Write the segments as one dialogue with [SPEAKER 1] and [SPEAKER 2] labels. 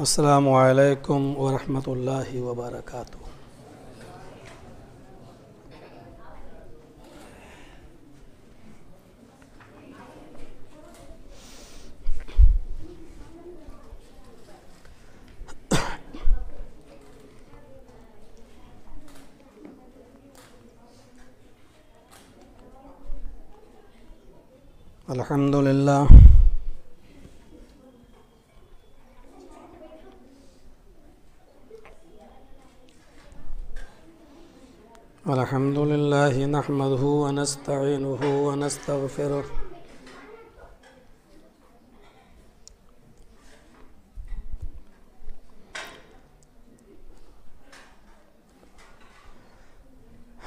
[SPEAKER 1] अस्सलामु अलैकुम वरहमतुल्लाहि वबरकातुहू। अल्हम्दुलिल्लाह अल्हम्दुलिल्लाहि नहमदुहु व नस्तईनुहु व नस्तगफिरुह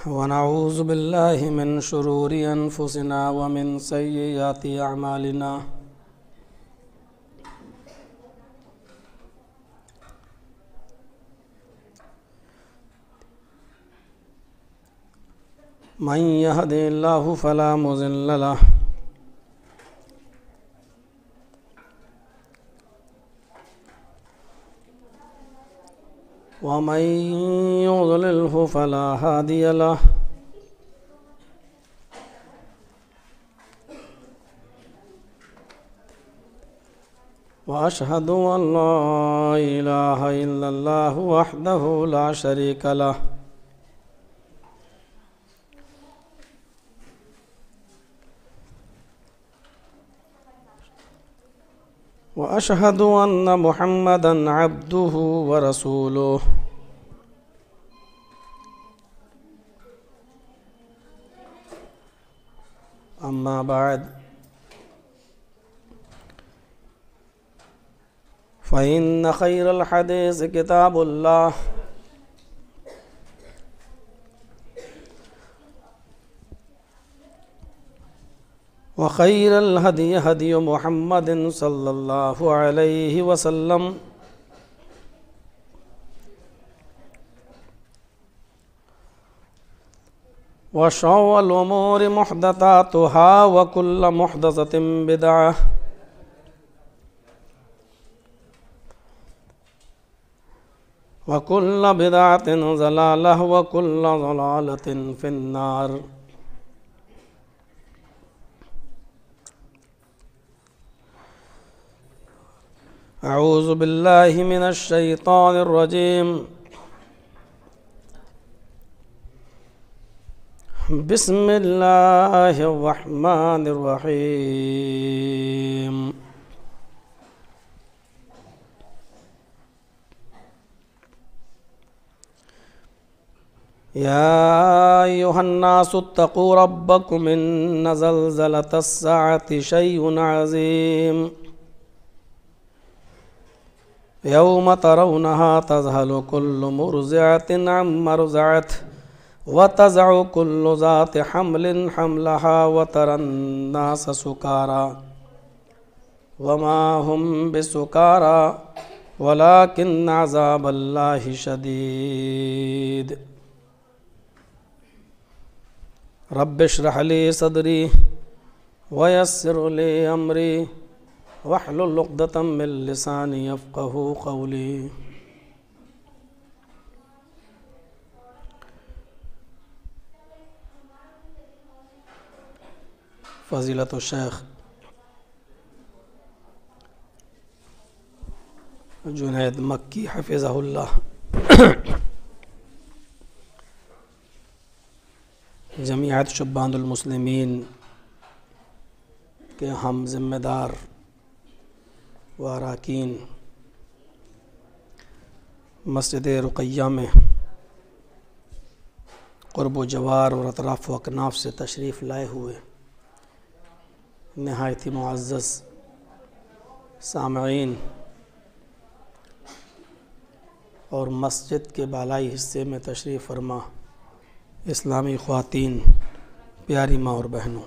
[SPEAKER 1] व नऊज़ु बिल्लाहि मिन शुरूरि अनफुसिना व मिन सय्यिआति अअमालिना। मन यहदिहिल्लाहु फला मुज़िल्ल लहु व मन युज़लिल्हु फला हादिय लहु। व अशहदु अन ला इलाहा इल्लल्लाहु वहदहु ला शरीक लहु व अशहदु अन्न मुहम्मदन अब्दुहु व रसूलुहु। अम्मा बाद फ़इन्न खैरल हदीस किताबुल्लाह व खैरल हदी हदी मुहम्मदिन सल्लल्लाहु अलैहि वसल्लम व शर्रुल उमूरि मुहदसातुहा व कुल्लु मुहदसतिन बिदअह व कुल्लु बिदअतिन ज़लालह व कुल्लु ज़लालतिन फिन्नार। अऊज़ु बिल्लाहि मिनश शैतानिर रजीम। बिस्मिल्लाहिर रहमानिर रहीम। या अय्युहन्नासु इत्तक़ू रब्बकुम इन्न ज़ल्ज़लतस साअति शैउन अज़ीम यौम तरौनहा तज़हलु कुल्लु मुर्ज़िअतिन अम्मा अर्ज़अत व तज़अु कुल्लु ज़ाति हम्लिन हम्लहा व तरन्नास सुकारा वमा हुम बिसुकारा वलाकिन्न अज़ाबल्लाहि शदीद। रब्बिश्रह ली सदरी व यस्सिर ली अमरी वहलुल उक़दतम मिन लिसानी यफ़क़हू क़ौली। फ़ज़ीलतु शेख जुनैद मक्की हफ़िज़हुल्लाह जमीयत शुब्बानुल मुस्लिमीन के हम ज़िम्मेदार व अरकान मस्जिद रुक़ैया में क़ुर्ब जवार और अतराफ़ व अकनाफ़ से तशरीफ़ लाए हुए नहायत ही मुअज़्ज़ज़ सामईन और मस्जिद के बालाई हिस्से में तशरीफ़ फरमा इस्लामी ख़वातीन, प्यारी माँ और बहनों,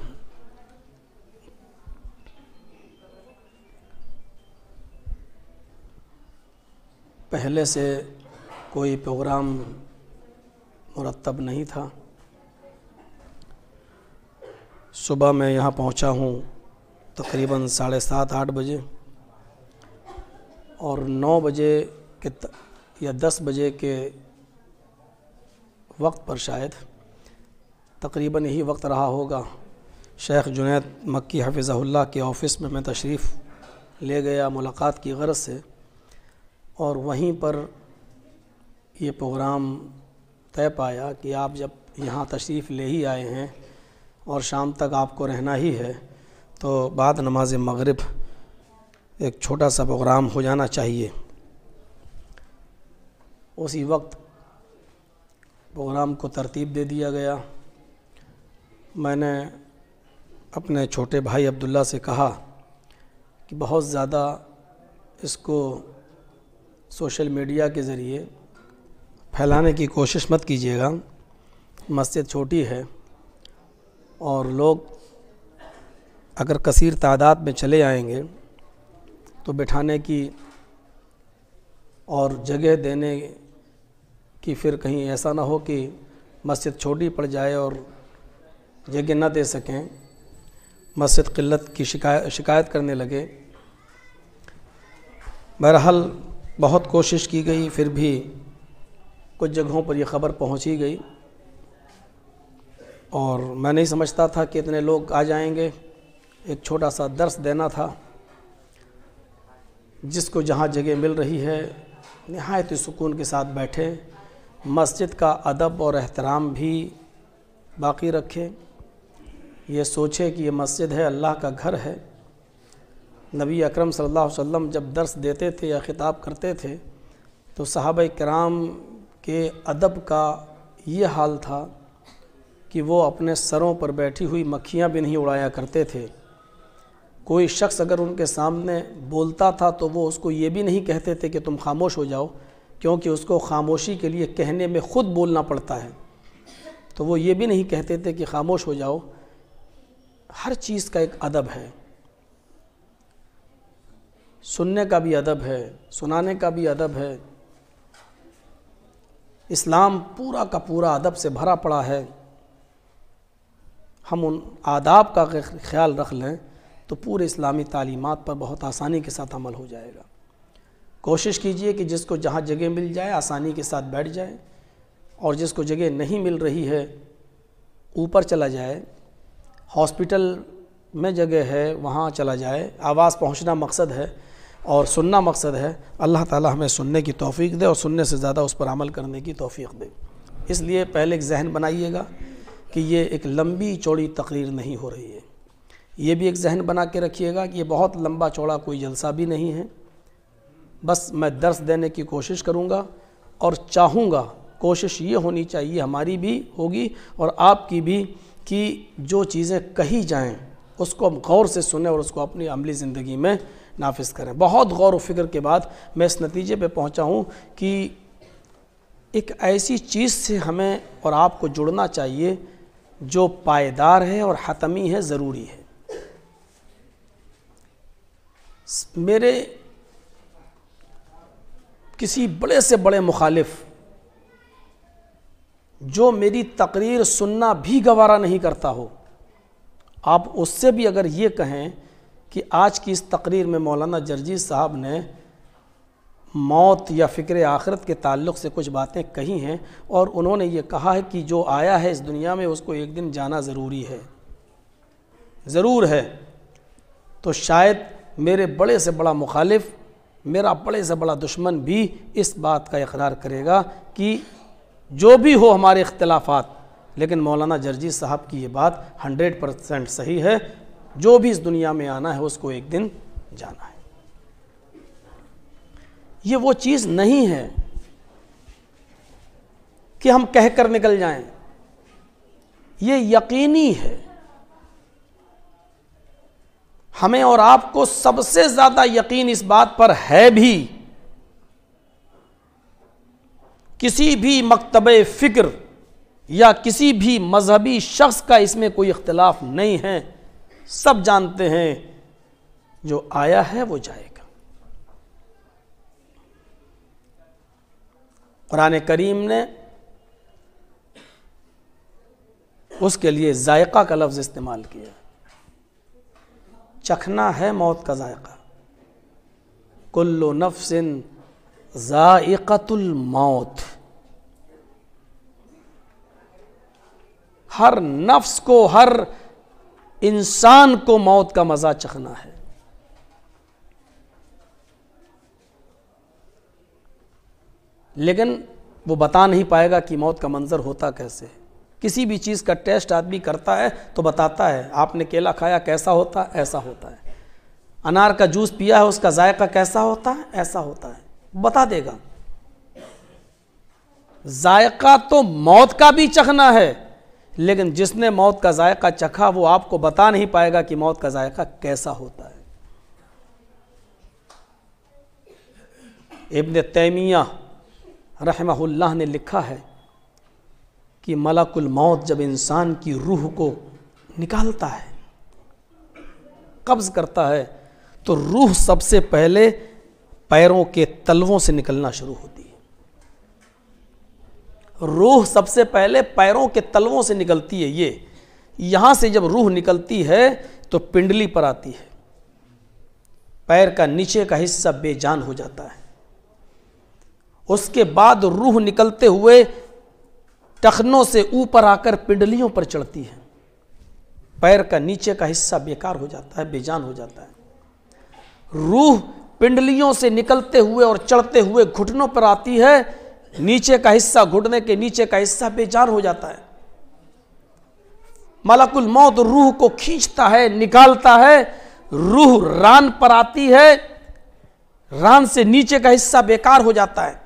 [SPEAKER 1] पहले से कोई प्रोग्राम मुरतब नहीं था। सुबह मैं यहाँ पहुँचा हूँ तकरीबन 7:30-8 बजे और 9 बजे के या 10 बजे के वक्त पर शायद तकरीबन यही वक्त रहा होगा, शेख जुनैद मक्की हफ़िज़हुल्लाह के ऑफ़िस में मैं तशरीफ़ ले गया मुलाकात की ग़रज़ से, और वहीं पर ये प्रोग्राम तय पाया कि आप जब यहाँ तशरीफ़ ले ही आए हैं और शाम तक आपको रहना ही है, तो बाद नमाज मग़रिब एक छोटा सा प्रोग्राम हो जाना चाहिए। उसी वक्त प्रोग्राम को तरतीब दे दिया गया। मैंने अपने छोटे भाई अब्दुल्ला से कहा कि बहुत ज़्यादा इसको सोशल मीडिया के ज़रिए फैलाने की कोशिश मत कीजिएगा, मस्जिद छोटी है और लोग अगर कसीर तादाद में चले आएंगे तो बिठाने की और जगह देने कि फिर कहीं ऐसा ना हो कि मस्जिद छोटी पड़ जाए और जगह ना दे सकें, मस्जिद क़िल्लत की शिकायत करने लगे। बहरहाल बहुत कोशिश की गई, फिर भी कुछ जगहों पर यह ख़बर पहुंच ही गई और मैं नहीं समझता था कि इतने लोग आ जाएंगे। एक छोटा सा दर्स देना था, जिसको जहाँ जगह मिल रही है निहायत सुकून के साथ बैठे, मस्जिद का अदब और एहतराम भी बाकी रखे, ये सोचे कि ये मस्जिद है, अल्लाह का घर है। नबी अकरम सल्लल्लाहु अलैहि वसल्लम जब दर्स देते थे या ख़िताब करते थे तो सहाबा किराम के अदब का ये हाल था कि वो अपने सरों पर बैठी हुई मक्खियाँ भी नहीं उड़ाया करते थे। कोई शख्स अगर उनके सामने बोलता था तो वो उसको ये भी नहीं कहते थे कि तुम खामोश हो जाओ, क्योंकि उसको खामोशी के लिए कहने में ख़ुद बोलना पड़ता है। तो वो ये भी नहीं कहते थे कि खामोश हो जाओ। हर चीज़ का एक अदब है, सुनने का भी अदब है, सुनाने का भी अदब है। इस्लाम पूरा का पूरा अदब से भरा पड़ा है। हम उन आदाब का ख्याल रख लें तो पूरे इस्लामी तालीमात पर बहुत आसानी के साथ अमल हो जाएगा। कोशिश कीजिए कि जिसको जहाँ जगह मिल जाए आसानी के साथ बैठ जाए, और जिसको जगह नहीं मिल रही है ऊपर चला जाए, हॉस्पिटल में जगह है वहाँ चला जाए। आवाज़ पहुँचना मकसद है और सुनना मकसद है। अल्लाह ताला हमें सुनने की तौफ़ीक दे और सुनने से ज़्यादा उस पर अमल करने की तौफ़ीक दे। इसलिए पहले एक जहन बनाइएगा कि ये एक लंबी चौड़ी तकरीर नहीं हो रही है। ये भी एक जहन बना के रखिएगा कि ये बहुत लंबा चौड़ा कोई जलसा भी नहीं है। बस मैं दर्स देने की कोशिश करूँगा और चाहूँगा, कोशिश ये होनी चाहिए हमारी भी होगी और आपकी भी, कि जो चीज़ें कही जाएं उसको हम गौर से सुने और उसको अपनी अमली ज़िंदगी में नाफिज करें। बहुत गौर व फिक्र के बाद मैं इस नतीजे पे पहुंचा हूं कि एक ऐसी चीज़ से हमें और आपको जुड़ना चाहिए जो पायदार है और हतमी है, ज़रूरी है। मेरे किसी बड़े से बड़े मुखालिफ जो मेरी तकरीर सुनना भी गवारा नहीं करता हो, आप उससे भी अगर ये कहें कि आज की इस तकरीर में मौलाना जर्जी साहब ने मौत या फ़िक्र आखिरत के ताल्लुक़ से कुछ बातें कही हैं और उन्होंने ये कहा है कि जो आया है इस दुनिया में उसको एक दिन जाना ज़रूरी है, ज़रूर है, तो शायद मेरे बड़े से बड़ा मुखालिफ, मेरा बड़े से बड़ा दुश्मन भी इस बात का इकरार करेगा कि जो भी हो हमारे इख्तिलाफ़ात, लेकिन मौलाना जर्जी साहब की ये बात 100% सही है। जो भी इस दुनिया में आना है उसको एक दिन जाना है। ये वो चीज़ नहीं है कि हम कह कर निकल जाएं, ये यकीनी है। हमें और आपको सबसे ज़्यादा यकीन इस बात पर है भी, किसी भी मकतबे फ़िक्र या किसी भी मजहबी शख्स का इसमें कोई इख्तिलाफ नहीं है। सब जानते हैं जो आया है वो जाएगा। कुरान करीम ने उसके लिए जायका का लफ्ज़ इस्तेमाल किया। चखना है मौत का जायका। कुल्लु नफ्सिन ज़ाइक़तुल मौत, हर नफ्स को, हर इंसान को मौत का मज़ा चखना है। लेकिन वो बता नहीं पाएगा कि मौत का मंजर होता कैसे है। किसी भी चीज़ का टेस्ट आदमी करता है तो बताता है, आपने केला खाया कैसा होता है, ऐसा होता है। अनार का जूस पिया है उसका जायका कैसा होता है, ऐसा होता है, बता देगा। जायका तो मौत का भी चखना है, लेकिन जिसने मौत का जायका चखा वो आपको बता नहीं पाएगा कि मौत का जायका कैसा होता है। इब्न तैमिया रहमहुल्लाह ने लिखा है कि मलकुल मौत जब इंसान की रूह को निकालता है, कब्ज़ करता है, तो रूह सबसे पहले पैरों के तलवों से निकलना शुरू होती है। रूह सबसे पहले पैरों के तलवों से निकलती है। ये यहाँ से जब रूह निकलती है तो पिंडली पर आती है, पैर का नीचे का हिस्सा बेजान हो जाता है। उसके बाद रूह निकलते हुए टखनों से ऊपर आकर पिंडलियों पर चढ़ती है, पैर का नीचे का हिस्सा बेकार हो जाता है, बेजान हो जाता है। रूह पिंडलियों से निकलते हुए और चढ़ते हुए घुटनों पर आती है, नीचे का हिस्सा, घुटने के नीचे का हिस्सा बेजान हो जाता है। मलकुल मौत रूह को खींचता है, निकालता है, रूह रान पर आती है, रान से नीचे का हिस्सा बेकार हो जाता है,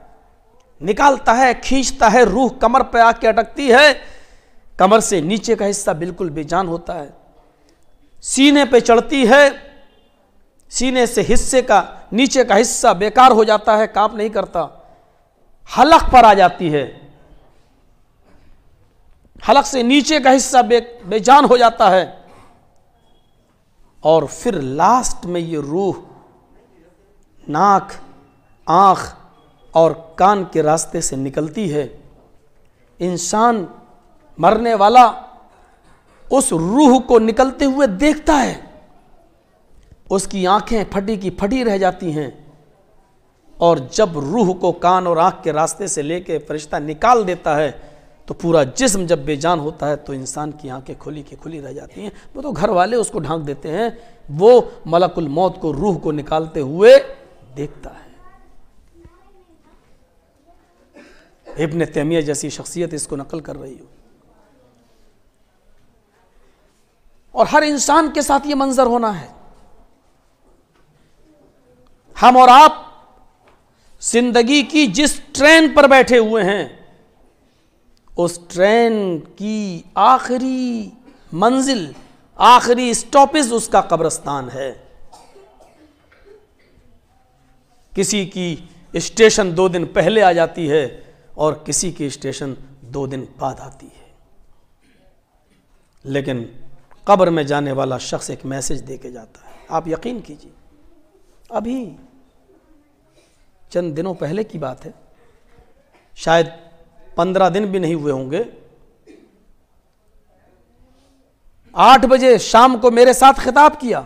[SPEAKER 1] निकालता है, खींचता है, रूह कमर पे आके अटकती है, कमर से नीचे का हिस्सा बिल्कुल बेजान होता है, सीने पे चढ़ती है, सीने से हिस्से का नीचे का हिस्सा बेकार हो जाता है, काम नहीं करता, हलक पर आ जाती है, हलक से नीचे का हिस्सा बेजान हो जाता है, और फिर लास्ट में ये रूह नाक, आँख और कान के रास्ते से निकलती है। इंसान मरने वाला उस रूह को निकलते हुए देखता है, उसकी आंखें फटी की फटी रह जाती हैं, और जब रूह को कान और आंख के रास्ते से लेके फरिश्ता निकाल देता है तो पूरा जिस्म जब बेजान होता है तो इंसान की आंखें खुली की खुली रह जाती हैं। वो तो घर वाले उसको ढांक देते हैं, वो मलकुल मौत को, रूह को निकालते हुए देखता है। इब्न तैमिया जैसी शख्सियत इसको नकल कर रही हो, और हर इंसान के साथ ये मंजर होना है। हम और आप जिंदगी की जिस ट्रेन पर बैठे हुए हैं, उस ट्रेन की आखिरी मंजिल, आखिरी स्टॉपेज उसका कब्रिस्तान है। किसी की स्टेशन 2 दिन पहले आ जाती है और किसी की स्टेशन 2 दिन बाद आती है, लेकिन कब्र में जाने वाला शख्स एक मैसेज दे के जाता है। आप यकीन कीजिए, अभी चंद दिनों पहले की बात है, शायद 15 दिन भी नहीं हुए होंगे, 8 बजे शाम को मेरे साथ खिताब किया,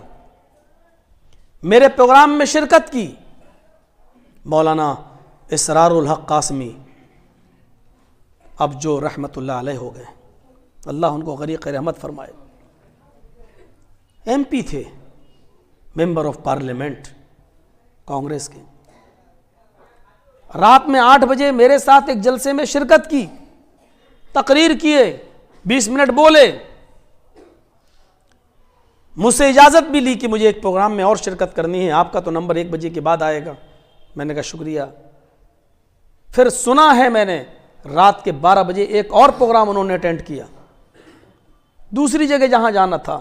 [SPEAKER 1] मेरे प्रोग्राम में शिरकत की मौलाना इसरारुल हक कासमी, अब जो रहमतुल्लाह अलैह हो गए, अल्लाह उनको गरीक़ रहमत फरमाए। MP थे, मेंबर ऑफ पार्लियामेंट कांग्रेस के। रात में 8 बजे मेरे साथ एक जलसे में शिरकत की, तकरीर किए, 20 मिनट बोले, मुझसे इजाज़त भी ली कि मुझे एक प्रोग्राम में और शिरकत करनी है, आपका तो नंबर 1 बजे के बाद आएगा। मैंने कहा शुक्रिया। फिर सुना है मैंने रात के 12 बजे एक और प्रोग्राम उन्होंने अटेंड किया दूसरी जगह जहां जाना था,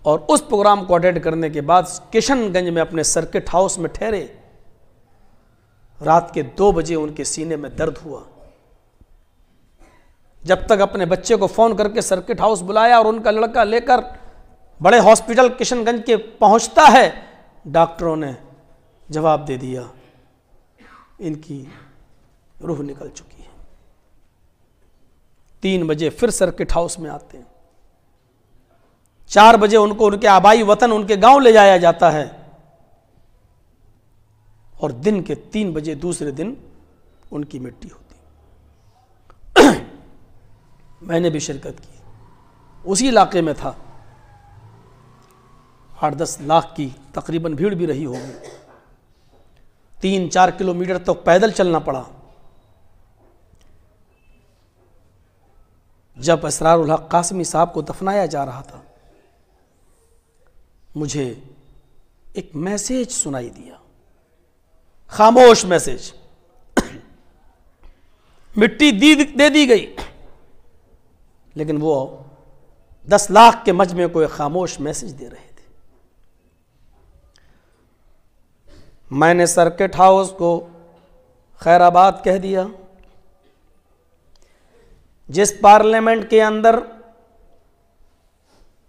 [SPEAKER 1] और उस प्रोग्राम को अटेंड करने के बाद किशनगंज में अपने सर्किट हाउस में ठहरे। रात के 2 बजे उनके सीने में दर्द हुआ। जब तक अपने बच्चे को फ़ोन करके सर्किट हाउस बुलाया और उनका लड़का लेकर बड़े हॉस्पिटल किशनगंज के पहुंचता है, डॉक्टरों ने जवाब दे दिया, इनकी रूह निकल चुकी है। 3 बजे फिर सर्किट हाउस में आते हैं। 4 बजे उनको उनके आबाई वतन, उनके गांव ले जाया जाता है। और दिन के 3 बजे दूसरे दिन उनकी मिट्टी होती। मैंने भी शिरकत की, उसी इलाके में था। 8-10 लाख की तकरीबन भीड़ भी रही होगी। 3-4 किलोमीटर तक पैदल चलना पड़ा। जब असरारुल हक कासमी साहब को दफनाया जा रहा था, मुझे एक मैसेज सुनाई दिया, खामोश मैसेज। मिट्टी दे दी गई, लेकिन वो 10 लाख के मजमे को एक खामोश मैसेज दे रहे थे। मैंने सर्किट हाउस को खैराबाद कह दिया। जिस पार्लियामेंट के अंदर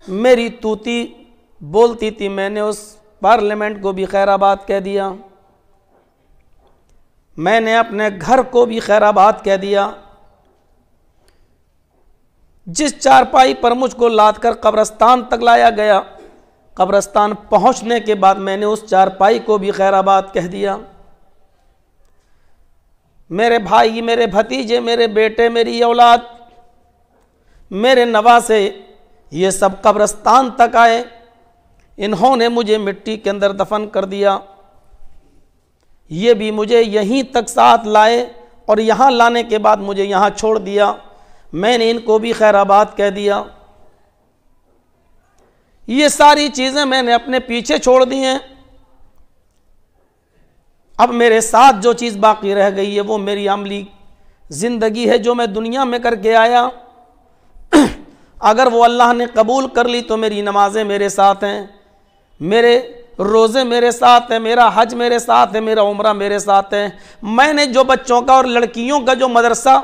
[SPEAKER 1] मेरी तूती बोलती थी, मैंने उस पार्लियामेंट को भी खैराबाद कह दिया। मैंने अपने घर को भी खैराबाद कह दिया। जिस चारपाई पर मुझको लादकर कब्रिस्तान तक लाया गया, कब्रिस्तान पहुंचने के बाद मैंने उस चारपाई को भी खैराबाद कह दिया। मेरे भाई, मेरे भतीजे, मेरे बेटे, मेरी औलाद, मेरे नवासे, ये सब कब्रिस्तान तक आए। इन्होंने मुझे मिट्टी के अंदर दफन कर दिया। ये भी मुझे यहीं तक साथ लाए और यहाँ लाने के बाद मुझे यहाँ छोड़ दिया। मैंने इनको भी खैराबाद कह दिया। ये सारी चीज़ें मैंने अपने पीछे छोड़ दी हैं। अब मेरे साथ जो चीज़ बाकी रह गई है वो मेरी अमली ज़िंदगी है, जो मैं दुनिया में करके आया। अगर वो अल्लाह ने कबूल कर ली तो मेरी नमाजें मेरे साथ हैं, मेरे रोज़े मेरे साथ हैं, मेरा हज मेरे साथ है, मेरा उम्रा मेरे साथ है। मैंने जो बच्चों का और लड़कियों का जो मदरसा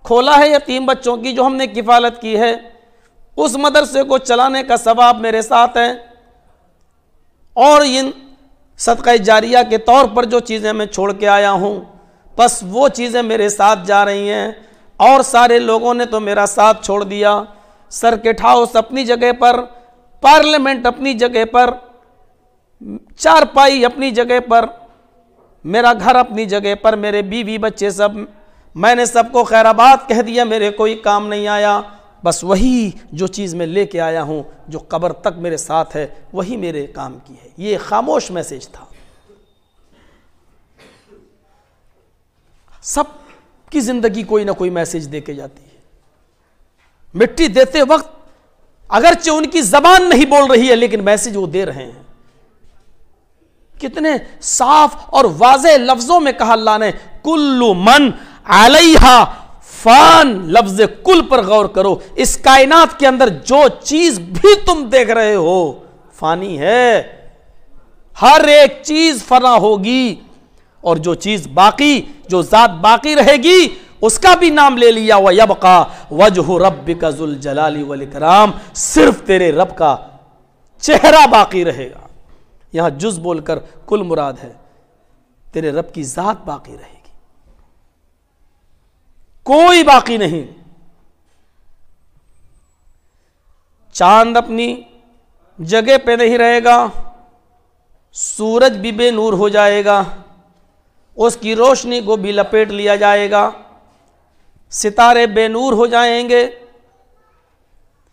[SPEAKER 1] खोला है, यतीम बच्चों की जो हमने किफ़ालत की है, उस मदरसे को चलाने का सवाब मेरे साथ है। और इन सदक़ा जारिया के तौर पर जो चीज़ें मैं छोड़ के आया हूँ, बस वो चीज़ें मेरे साथ जा रही हैं। और सारे लोगों ने तो मेरा साथ छोड़ दिया। सर्किट हाउस अपनी जगह पर, पार्लियामेंट अपनी जगह पर, चारपाई अपनी जगह पर, मेरा घर अपनी जगह पर, मेरे बीवी बच्चे सब, मैंने सबको खैराबाद कह दिया। मेरे कोई काम नहीं आया। बस वही जो चीज़ मैं लेके आया हूँ, जो कब्र तक मेरे साथ है, वही मेरे काम की है। ये खामोश मैसेज था। सबकी ज़िंदगी कोई ना कोई मैसेज दे के जाती है। मिट्टी देते वक्त अगरचे उनकी ज़बान नहीं बोल रही है, लेकिन मैसेज वो दे रहे हैं। कितने साफ और वाज़े लफ्ज़ों में कहा अल्लाह ने, कुल्लु मन अलैहा फान। लफ्ज़ कुल पर गौर करो। इस कायनात के अंदर जो चीज़ भी तुम देख रहे हो फानी है। हर एक चीज़ फना होगी, और जो चीज़ बाकी, जो ज़ात बाकी रहेगी, उसका भी नाम ले लिया। व यबका वजहु रब्बिका ज़ुल जलाली वल इकराम। सिर्फ तेरे रब का चेहरा बाकी रहेगा। यहां जुज़ बोलकर कुल मुराद है, तेरे रब की ज़ात बाकी रहेगी, कोई बाकी नहीं। चांद अपनी जगह पे नहीं रहेगा, सूरज भी बेनूर हो जाएगा, उसकी रोशनी को भी लपेट लिया जाएगा, सितारे बेनूर हो जाएंगे,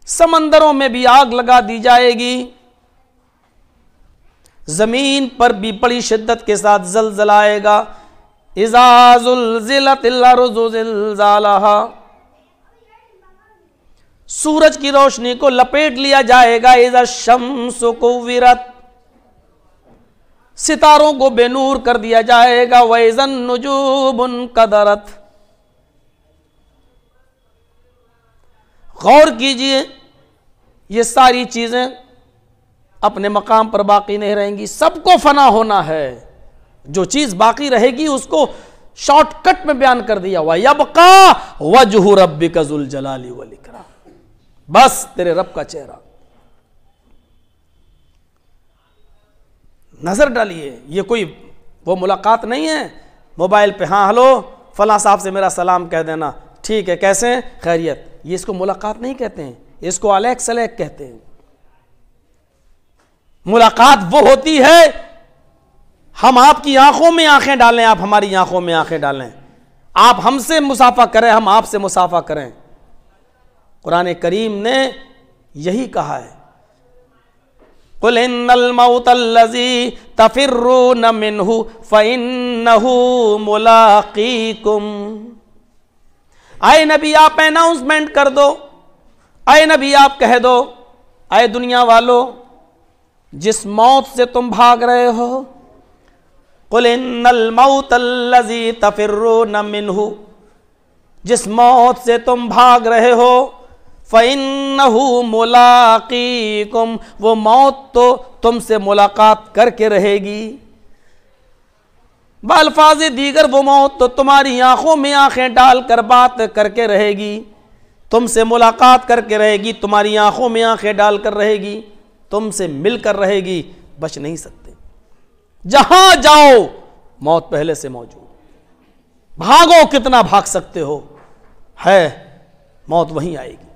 [SPEAKER 1] समंदरों में भी आग लगा दी जाएगी, जमीन पर भी बड़ी शिद्दत के साथ ज़लज़ला आएगा। इज़ा ज़ुल्ज़िलतिल अर्ज़ु ज़िलज़ालहा। सूरज की रोशनी को लपेट लिया जाएगा। इज़ा शम्सु कुव्विरत। सितारों को बेनूर कर दिया जाएगा। व इज़न नुजूमुन कदरत। गौर कीजिए, ये सारी चीजें अपने मकाम पर बाकी नहीं रहेंगी, सबको फना होना है। जो चीज बाकी रहेगी उसको शॉर्टकट में बयान कर दिया हुआ, यबका वजहु रब्बिका ज़ुल जलाली वल इकराम। बस तेरे रब का चेहरा। नजर डालिए, ये कोई वो मुलाकात नहीं है मोबाइल पे, हाँ हेलो फला साहब से मेरा सलाम कह देना, ठीक है कैसे हैं, खैरियत। ये इसको मुलाकात नहीं कहते हैं, इसको अलैक सलैक कहते हैं। मुलाकात वो होती है हम आपकी आंखों में आंखें डालें, आप हमारी आंखों में आंखें डालें, आप हमसे मुसाफा करें, हम आपसे मुसाफा करें। कुरान करीम ने यही कहा है, कुल इन्नल मौतल्लज़ी तफिर्रून मिन्हु फ़इन्नहु मुलाक़ीकुम। आए नबी आप अनाउंसमेंट कर दो, आए नबी आप कह दो, आए दुनिया वालों, जिस मौत से तुम भाग रहे हो, कुल इन्नल मौतल्लज़ी तफिर्रून मिन्हु, जिस मौत से तुम भाग रहे हो, फ़इन्नहु मुलाक़ीकुम, वो मौत तो तुमसे मुलाकात करके रहेगी। बाल्फाज़े दीगर वो मौत तो तुम्हारी आंखों में आंखें डालकर बात करके रहेगी, तुमसे मुलाकात करके रहेगी, तुम्हारी आंखों में आंखें डालकर रहेगी, तुमसे मिलकर रहेगी, बच नहीं सकते। जहां जाओ मौत पहले से मौजूद, भागो कितना भाग सकते हो, है मौत वहीं आएगी।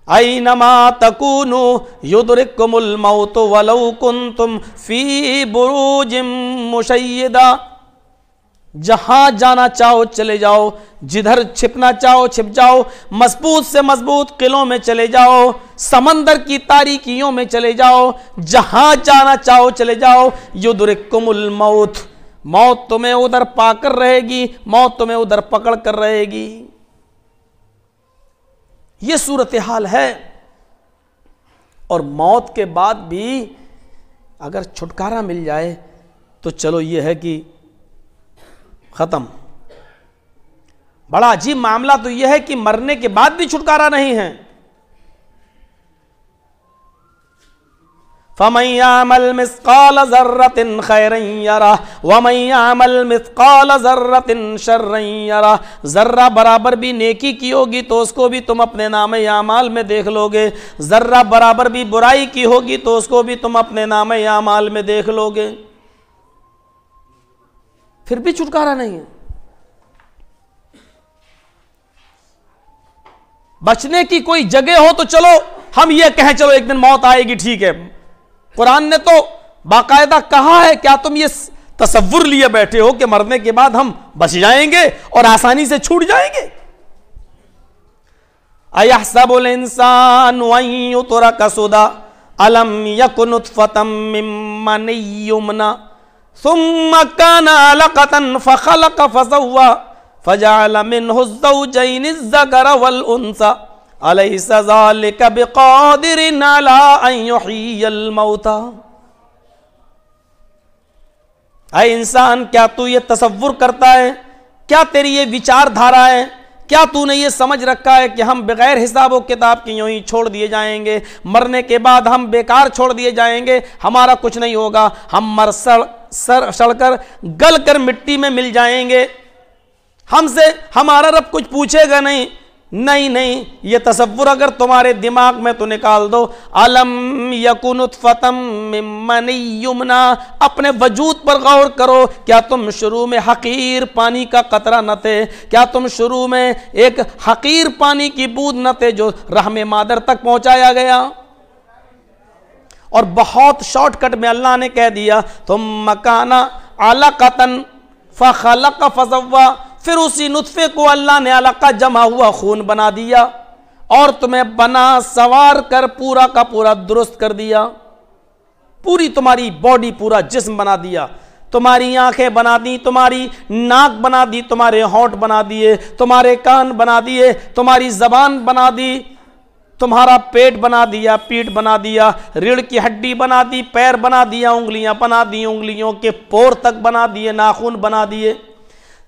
[SPEAKER 1] ऐनमा तकूनु युदरिकुमुल मौतु वलौ कुंतुम फी बुरूजिम मुशय्यदा। जहां जाना चाहो चले जाओ, जिधर छिपना चाहो छिप जाओ, मजबूत से मजबूत किलों में चले जाओ, समंदर की तारीकियों में चले जाओ, जहां जाना चाहो चले जाओ। युदरिकुमुल मौत, मौत तुम्हें उधर पाकर रहेगी, मौत तुम्हें उधर पकड़ कर रहेगी। ये सूरत हाल है। और मौत के बाद भी अगर छुटकारा मिल जाए तो चलो ये है कि खत्म। बड़ा अजीब मामला तो यह है कि मरने के बाद भी छुटकारा नहीं है। फमन यामल मिस्काल ज़र्रतिन खैरन यरा वमन यामल मिस्काल ज़र्रतिन शर्रन यरा। जर्रा बराबर भी नेकी की होगी तो उसको भी तुम अपने नामे आमाल में देख लोगे, जर्रा बराबर भी बुराई की होगी तो उसको भी तुम अपने नामे आमाल में देख लोगे। फिर भी छुटकारा नहीं है। बचने की कोई जगह हो तो चलो हम ये कहें चलो एक दिन मौत आएगी, ठीक है। कुरान ने तो बाकायदा कहा है, क्या तुम ये तसव्वुर लिए बैठे हो कि मरने के बाद हम बच जाएंगे और आसानी से छूट जाएंगे? अयहसबुल इंसानु अन युतरक सुदा अलम यकुन नुतफतम मिन मनिय्यिन युमना सुम्मा काना अलक़तन फ़ख़लक़ फ़सव्वा फ़जअल मिन्हु ज़ौजैनि ज़्ज़करा वल उन्सा अलैसा ज़ालिका बिक़ादिरिन अला अन युह्यियल मौता। ऐ इंसान, क्या तू ये तसव्वुर करता है, क्या तेरी ये विचारधारा है, क्या तूने ये समझ रखा है कि हम बगैर हिसाब व किताब के यूं ही छोड़ दिए जाएंगे, मरने के बाद हम बेकार छोड़ दिए जाएंगे, हमारा कुछ नहीं होगा, हम मर सड़कर गल कर मिट्टी में मिल जाएंगे, हमसे हमारा रब कुछ पूछेगा नहीं। नहीं नहीं, ये तसव्वुर अगर तुम्हारे दिमाग में तो निकाल दो। अलम यकुन नुतफतम मिन मनिय्यिन युमना, अपने वजूद पर गौर करो। क्या तुम शुरू में हकीर पानी का कतरा न थे? क्या तुम शुरू में एक हकीर पानी की बूंद न थे जो रहमे मादर तक पहुंचाया गया? और बहुत शॉर्टकट में अल्लाह ने कह दिया तुम मकाना अलक़तन फ़ख़लक़ फ़सव्वा, फिर उसी नुतफे को अल्लाह ने अलका जमा हुआ खून बना दिया और तुम्हें बना सवार कर पूरा का पूरा दुरुस्त कर दिया। पूरी तुम्हारी बॉडी, पूरा जिस्म बना दिया, तुम्हारी आंखें बना दी, तुम्हारी नाक बना दी, तुम्हारे होंठ बना दिए, तुम्हारे कान बना दिए, तुम्हारी जबान बना दी, तुम्हारा पेट बना दिया, पीठ बना दिया, रीढ़ की हड्डी बना दी, पैर बना दिया, उंगलियां बना दी, उंगलियों के पोर तक बना दिए, नाखून बना दिए,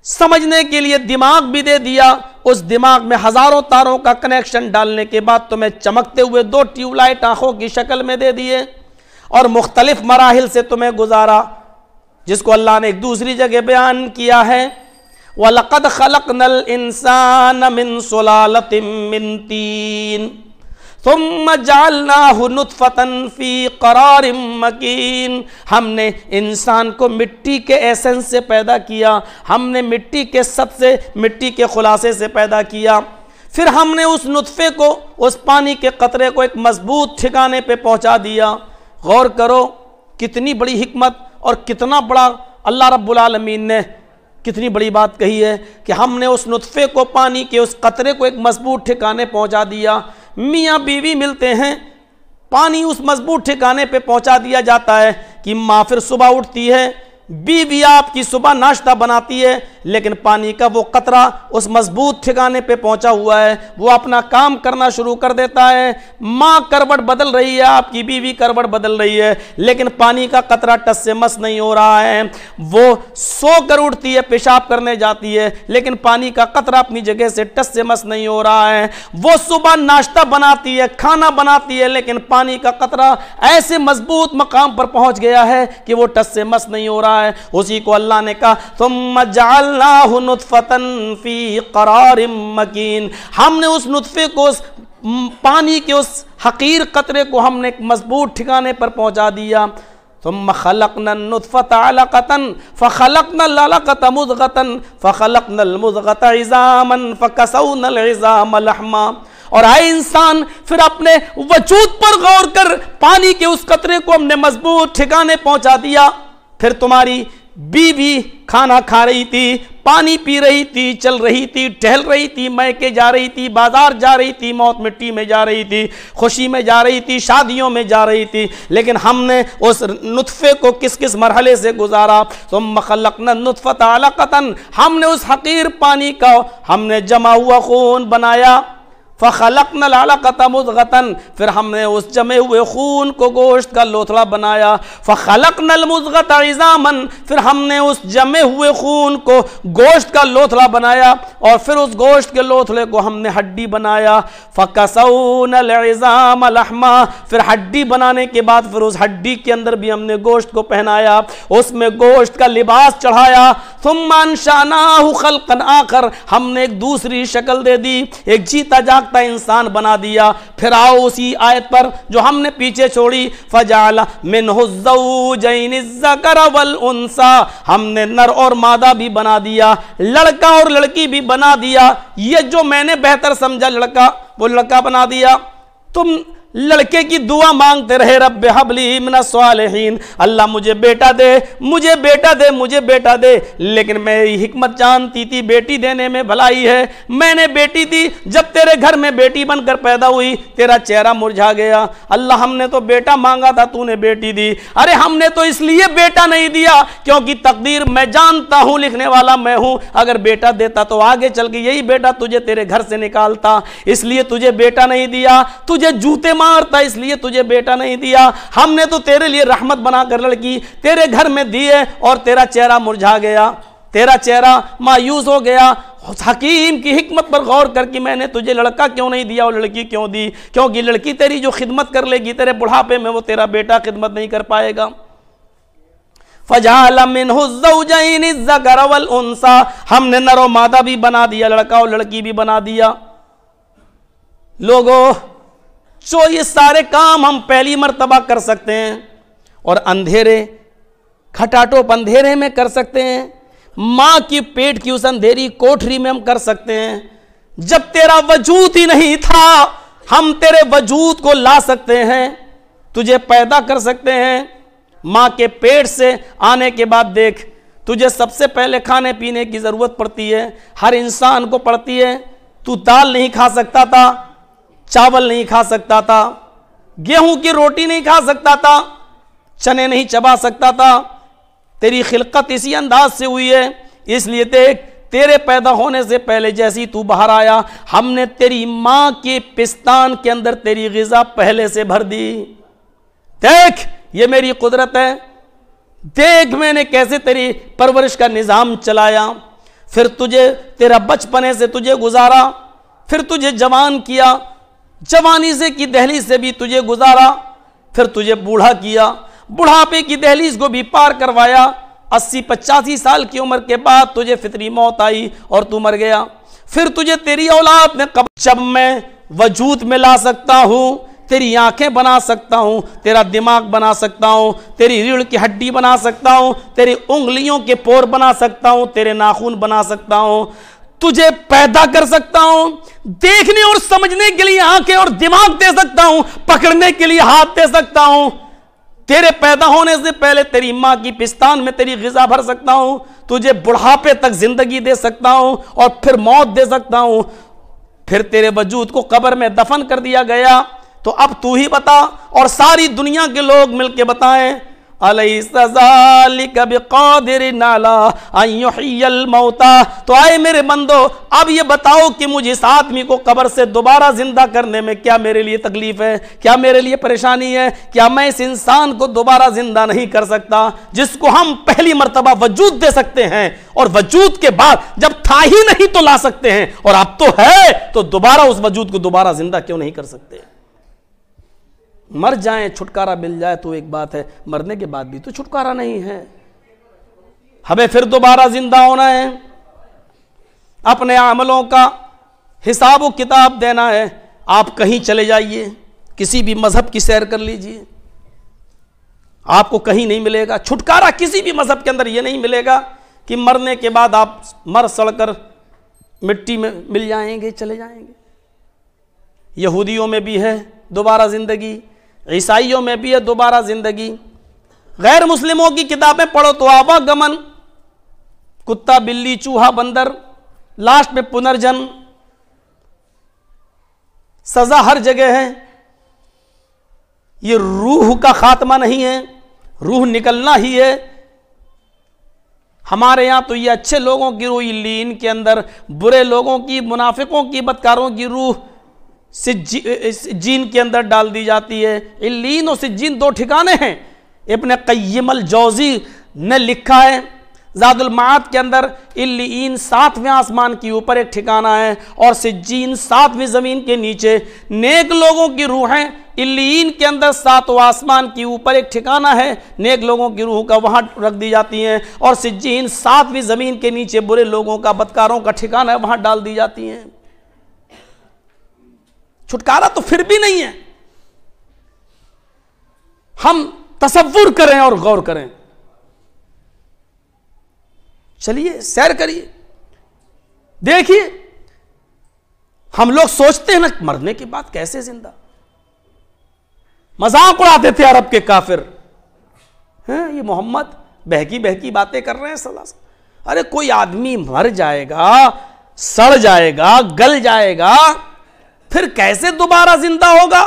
[SPEAKER 1] समझने के लिए दिमाग भी दे दिया। उस दिमाग में हजारों तारों का कनेक्शन डालने के बाद तुम्हें चमकते हुए 2 ट्यूबलाइट आंखों की शक्ल में दे दिए और मुख्तलिफ मराहिल से तुम्हें गुजारा, जिसको अल्लाह ने एक दूसरी जगह बयान किया है, वलक़द ख़लक़नल इंसान मिन सुलालतिन मिन तीन सुम्मा जअलनाहु नुतफ़तन फ़ी क़रारिन मकीन। हमने इंसान को मिट्टी के एसेंस से पैदा किया, हमने मिट्टी के सत से, मिट्टी के खुलासे से पैदा किया, फिर हमने उस नुतफ़े को, उस पानी के कतरे को एक मजबूत ठिकाने पे पहुंचा दिया, गौर करो कितनी बड़ी हिकमत और कितना बड़ा अल्लाह रब्बुल आलमीन ने कितनी बड़ी बात कही है कि हमने उस नुत्फे को, पानी के उस कतरे को एक मजबूत ठिकाने पहुंचा दिया। मियाँ बीवी मिलते हैं, पानी उस मजबूत ठिकाने पे पहुंचा दिया जाता है कि माँ फिर सुबह उठती है, बीवी आपकी सुबह नाश्ता बनाती है, लेकिन पानी का वो कतरा उस मजबूत ठिकाने पे पहुंचा हुआ है, वो अपना काम करना शुरू कर देता है। माँ करवट बदल रही है, आपकी बीवी करवट बदल रही है, लेकिन पानी का कतरा टस से मस नहीं हो रहा है। वो सो कर उठती है, पेशाब करने जाती है, लेकिन पानी का कतरा अपनी जगह से टस से मस नहीं हो रहा है। वो सुबह नाश्ता बनाती है, खाना बनाती है, लेकिन पानी का कतरा ऐसे मजबूत मकाम पर पहुंच गया है कि वो टस से मस नहीं हो रहा है। उसी को अल्लाह ने कहा सुम्मा जअलनाहु नुत्फतन फी क़रारिम मकीन, हमने उस नुत्फे को, उस पानी के उस हकीर कतरे को हमने एक मजबूत ठिकाने पर पहुंचा दिया। सुम्मा खलक़ना नुत्फता अलक़तन फ़ख़लक़नल अलक़ता मुज़ग़तन फ़ख़लक़नल मुज़ग़ता इज़ामन फ़कसौनल इज़ाम लहमा। और आए इंसान, फिर अपने वजूद पर गौर कर, पानी के उस कतरे को हमने मजबूत ठिकाने पहुंचा दिया। फिर तुम्हारी बीवी खाना खा रही थी, पानी पी रही थी, चल रही थी, टहल रही थी, मैके जा रही थी, बाजार जा रही थी, मौत मिट्टी में जा रही थी, खुशी में जा रही थी, शादियों में जा रही थी, लेकिन हमने उस नुत्फे को किस किस मरहले से गुजारा। सुम्मा खलक़ना नुत्फता अलक़तन, हमने उस हकीर पानी का हमने जमा हुआ खून बनाया। फ़ख़लक़नल अलक़ता मुज़ग़तन, फिर हमने उस जमे हुए खून को गोश्त का लोथड़ा बनाया। फ़ख़लक़नल मुज़ग़ता इज़ामन, फिर हमने उस जमे हुए खून को गोश्त का लोथड़ा बनाया, और फिर उस गोश्त के लोथड़े को हमने हड्डी बनाया। फ़कसौनल इज़ाम लहमा, फिर हड्डी बनाने के बाद फिर उस हड्डी के अंदर भी हमने गोश्त को पहनाया, उसमें गोश्त का लिबास चढ़ाया। सुम्मा अंशअनाहु ख़ल्क़न आख़र, हमने एक दूसरी शक्ल दे दी, एक जीता जागता इंसान बना दिया। फिर आओ उसी आयत पर जो हमने पीछे छोड़ी, फजाला मिन्हु ज़ौजैनि ज़कर वल उन्सा, हमने नर और मादा भी बना दिया, लड़का और लड़की भी बना दिया। ये जो मैंने बेहतर समझा लड़का, वो लड़का बना दिया। तुम लड़के की दुआ मांगते रहे, रब्बे हबली मिनस सालिहीन, अल्लाह मुझे बेटा दे, मुझे बेटा दे, मुझे बेटा दे। लेकिन मेरी हिकमत जानती थी बेटी देने में भलाई है, मैंने बेटी दी। जब तेरे घर में बेटी बनकर पैदा हुई, तेरा चेहरा मुरझा गया। अल्लाह हमने तो बेटा मांगा था, तूने बेटी दी। अरे हमने तो इसलिए बेटा नहीं दिया क्योंकि तकदीर मैं जानता हूं, लिखने वाला मैं हूं। अगर बेटा देता तो आगे चल के यही बेटा तुझे तेरे घर से निकालता, इसलिए तुझे बेटा नहीं दिया। तुझे जूते मारता, इसलिए तुझे बेटा नहीं दिया। हमने तो तेरे लिए रहमत बनाकर लड़की तेरे घर में दी है, और तेरा चेहरा मुरझा गया, तेरा चेहरा मायूस हो गया। हकीम की हिकमत पर गौर करके मैंने तुझे लड़का क्यों नहीं दिया और लड़की क्यों दी? क्योंकि लड़की तेरी जो खिदमत कर लेगी तेरे बुढ़ापे में, वो तेरा बेटा खिदमत नहीं कर पाएगा। फजाला मिन्हु ज़ौजैनि ज़कर वल उन्सा, हमने नर और मादा भी बना दिया, लड़का और लड़की भी बना दिया। लोगों, जो ये सारे काम हम पहली मर्तबा कर सकते हैं, और अंधेरे खटाटोप अंधेरे में कर सकते हैं, माँ की पेट की उस अंधेरी कोठरी में हम कर सकते हैं। जब तेरा वजूद ही नहीं था, हम तेरे वजूद को ला सकते हैं, तुझे पैदा कर सकते हैं। माँ के पेट से आने के बाद देख, तुझे सबसे पहले खाने पीने की ज़रूरत पड़ती है, हर इंसान को पड़ती है। तू दाल नहीं खा सकता था, चावल नहीं खा सकता था, गेहूं की रोटी नहीं खा सकता था, चने नहीं चबा सकता था। तेरी खिलकत इसी अंदाज से हुई है। इसलिए देख, तेरे पैदा होने से पहले जैसी तू बाहर आया, हमने तेरी माँ के पिस्तान के अंदर तेरी ग़िज़ा पहले से भर दी। देख, ये मेरी कुदरत है। देख मैंने कैसे तेरी परवरिश का निज़ाम चलाया। फिर तुझे तेरा बचपने से तुझे गुजारा, फिर तुझे जवान किया, जवानी से की दहलीज से भी तुझे गुजारा, फिर तुझे बूढ़ा किया, बुढ़ापे की दहलीज को भी पार करवाया। 80-85 साल की उम्र के बाद तुझे फितरी मौत आई और तू मर गया। फिर तुझे तेरी औलाद ने जब मैं वजूद में ला सकता हूँ, तेरी आंखें बना सकता हूँ, तेरा दिमाग बना सकता हूँ, तेरी रीढ़ की हड्डी बना सकता हूँ, तेरी उंगलियों के पोर बना सकता हूँ, तेरे नाखून बना सकता हूँ, तुझे पैदा कर सकता हूं, देखने और समझने के लिए आंखें और दिमाग दे सकता हूं, पकड़ने के लिए हाथ दे सकता हूं। तेरे पैदा होने से पहले तेरी मां की पिस्तान में तेरी ग़िज़ा भर सकता हूं, तुझे बुढ़ापे तक जिंदगी दे सकता हूं और फिर मौत दे सकता हूं, फिर तेरे वजूद को कब्र में दफन कर दिया गया। तो अब तू ही बता और सारी दुनिया के लोग मिलके बताएं, अलैसा ज़ालिका बिक़ादिरिन अला अन युह्यिल मौता। तो आए मेरे बंदो, अब ये बताओ कि मुझे इस आदमी को कब्र से दोबारा जिंदा करने में क्या मेरे लिए तकलीफ है, क्या मेरे लिए परेशानी है? क्या मैं इस इंसान को दोबारा जिंदा नहीं कर सकता जिसको हम पहली मर्तबा वजूद दे सकते हैं और वजूद के बाद जब था ही नहीं तो ला सकते हैं, और अब तो है तो दोबारा उस वजूद को दोबारा जिंदा क्यों नहीं कर सकते? मर जाएं छुटकारा मिल जाए तो एक बात है, मरने के बाद भी तो छुटकारा नहीं है। हमें फिर दोबारा जिंदा होना है, अपने अमलों का हिसाब व किताब देना है। आप कहीं चले जाइए, किसी भी मजहब की सैर कर लीजिए, आपको कहीं नहीं मिलेगा छुटकारा। किसी भी मजहब के अंदर यह नहीं मिलेगा कि मरने के बाद आप मर सड़कर मिट्टी में मिल जाएंगे, चले जाएंगे। यहूदियों में भी है दोबारा जिंदगी, ईसाइयों में भी है दोबारा जिंदगी। गैर मुस्लिमों की किताबें पढ़ो तो आवागमन, कुत्ता बिल्ली चूहा बंदर, लास्ट में पुनर्जन्म, सजा हर जगह है। ये रूह का खात्मा नहीं है, रूह निकलना ही है। हमारे यहां तो ये अच्छे लोगों की रूह इल्लीन के अंदर, बुरे लोगों की, मुनाफिकों की, बदकारों की रूह सिज्जीन के अंदर डाल दी जाती है। इल्लीन और सिज्जीन दो ठिकाने हैं। इब्न क़य्यिम अल-जौज़ी ने लिखा है ज़ादुल माद के अंदर, इल्लीन 7वें आसमान के ऊपर एक ठिकाना है और सिज्जीन 7वीं ज़मीन के नीचे। नेक लोगों की रूहें इल्लीन के अंदर 7वां आसमान के ऊपर एक ठिकाना है, नेक लोगों की रूह का वहाँ रख दी जाती हैं, और सिज्जीन 7वीं ज़मीन के नीचे बुरे लोगों का, बदकारों का ठिकाना है, वहाँ डाल दी जाती हैं। छुटकारा तो फिर भी नहीं है। हम तसव्वुर करें और गौर करें। चलिए सैर करिए, देखिए। हम लोग सोचते हैं ना मरने के बाद कैसे जिंदा, मजाक उड़ाते थे अरब के काफिर हैं, ये मोहम्मद बहकी बहकी बातें कर रहे हैं सदा से। अरे कोई आदमी मर जाएगा, सड़ जाएगा, गल जाएगा, फिर कैसे दोबारा जिंदा होगा?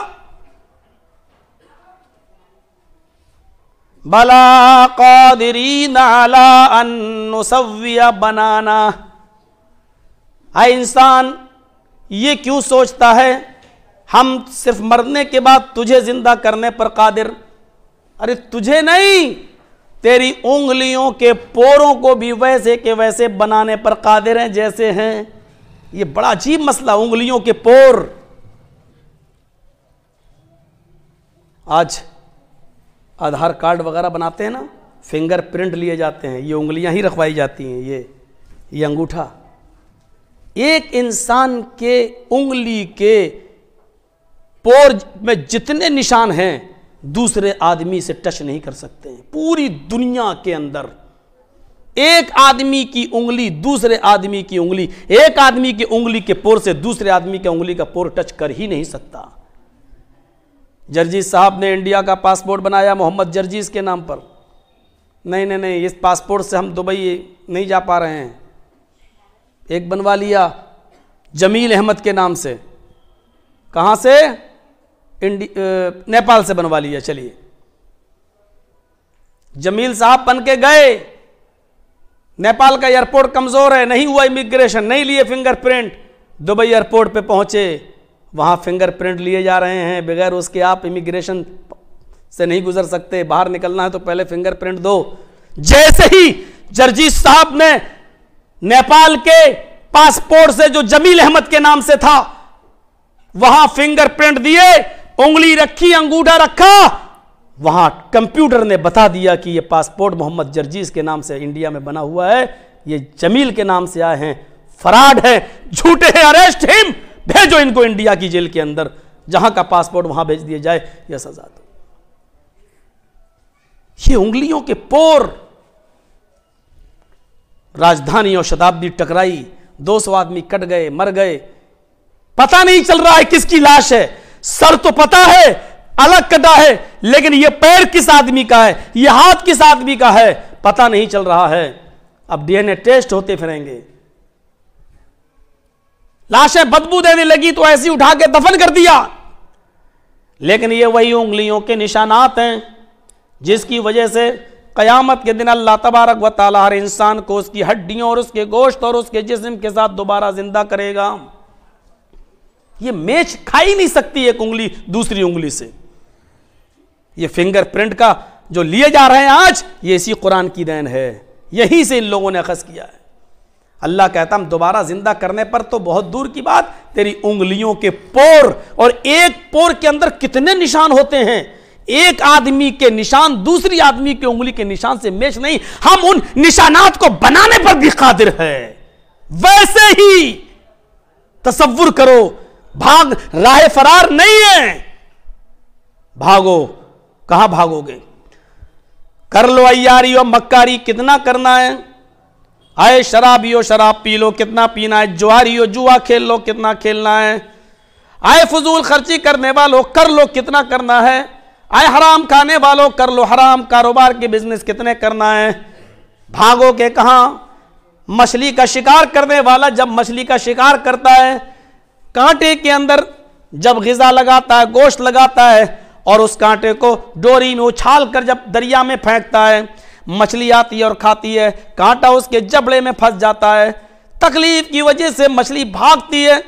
[SPEAKER 1] बला कादिरीन अला अन नुसव्विया बनाना। हाय इंसान, ये क्यों सोचता है हम सिर्फ मरने के बाद तुझे जिंदा करने पर कादिर? अरे तुझे नहीं, तेरी उंगलियों के पोरों को भी वैसे के वैसे बनाने पर कादिर हैं जैसे हैं। ये बड़ा अजीब मसला, उंगलियों के पोर। आज आधार कार्ड वगैरह बनाते हैं ना, फिंगरप्रिंट लिए जाते हैं, ये उंगलियां ही रखवाई जाती हैं, ये अंगूठा। एक इंसान के उंगली के पोर में जितने निशान हैं दूसरे आदमी से टच नहीं कर सकते हैं। पूरी दुनिया के अंदर एक आदमी की उंगली दूसरे आदमी की उंगली, एक आदमी की उंगली के पोर से दूसरे आदमी की उंगली का पोर टच कर ही नहीं सकता। जर्जीस साहब ने इंडिया का पासपोर्ट बनाया मोहम्मद जर्जीस के नाम पर। नहीं, इस पासपोर्ट से हम दुबई नहीं जा पा रहे हैं। एक बनवा लिया जमील अहमद के नाम से। कहाँ से? नेपाल से बनवा लिया। चलिए, जमील साहब बन के गए, नेपाल का एयरपोर्ट कमजोर है, नहीं हुआ इमिग्रेशन, नहीं लिए फिंगरप्रिंट। दुबई एयरपोर्ट पे पहुंचे, वहां फिंगरप्रिंट लिए जा रहे हैं, बगैर उसके आप इमिग्रेशन से नहीं गुजर सकते। बाहर निकलना है तो पहले फिंगरप्रिंट दो। जैसे ही जर्जीस साहब ने नेपाल के पासपोर्ट से जो जमील अहमद के नाम से था वहां फिंगरप्रिंट दिए, उंगली रखी, अंगूठा रखा, वहां कंप्यूटर ने बता दिया कि यह पासपोर्ट मोहम्मद जर्जीस के नाम से इंडिया में बना हुआ है, ये जमील के नाम से आए हैं, फराड है, झूठे हैं, अरेस्ट हिम, भेजो इनको इंडिया की जेल के अंदर, जहां का पासपोर्ट वहां भेज दिया जाए, यह सजा दो। ये उंगलियों के पोर। राजधानी और शताब्दी टकराई, 200 आदमी कट गए, मर गए, पता नहीं चल रहा है किसकी लाश है। सर तो पता है, अलग कटा है, लेकिन ये पैर किस आदमी का है, ये हाथ किस आदमी का है, पता नहीं चल रहा है। अब डीएनए टेस्ट होते फिरेंगे। लाशें बदबू देने लगी तो ऐसी उठा के दफन कर दिया, लेकिन ये वही उंगलियों के निशानात हैं जिसकी वजह से कयामत के दिन अल्लाह तबारक व तआला हर इंसान को उसकी हड्डियों और उसके गोश्त और उसके जिस्म के साथ दोबारा जिंदा करेगा। ये मैच खा ही नहीं सकती एक उंगली दूसरी उंगली से। ये फिंगरप्रिंट का जो लिए जा रहे हैं आज, ये इसी कुरान की देन है, यहीं से इन लोगों ने अखज़ किया है। अल्लाह कहता हम दोबारा जिंदा करने पर तो बहुत दूर की बात, तेरी उंगलियों के पोर, और एक पोर के अंदर कितने निशान होते हैं, एक आदमी के निशान दूसरी आदमी की उंगली के निशान से मैच नहीं। हम उन निशानात को बनाने पर भी कादिर है। वैसे ही तसव्वुर करो, भाग राह फरार नहीं है, भागो। कहां भागोगे? कर लो अय्यारी और मक्कारी, कितना करना है? आए शराबियो शराब पी लो, कितना पीना है? जुआरियो जुआ खेल लो, कितना खेलना है? आए फजूल खर्ची करने वालों कर लो, कितना करना है? आए हराम खाने वालों कर लो, हराम कारोबार के बिजनेस कितने करना है? भागोगे कहां? मछली का शिकार करने वाला जब मछली का शिकार करता है, कांटे के अंदर जब ग़िज़ा लगाता है, गोश्त लगाता है, और उस कांटे को डोरी में उछाल कर जब दरिया में फेंकता है, मछली आती है और खाती है, कांटा उसके जबड़े में फंस जाता है। तकलीफ की वजह से मछली भागती है,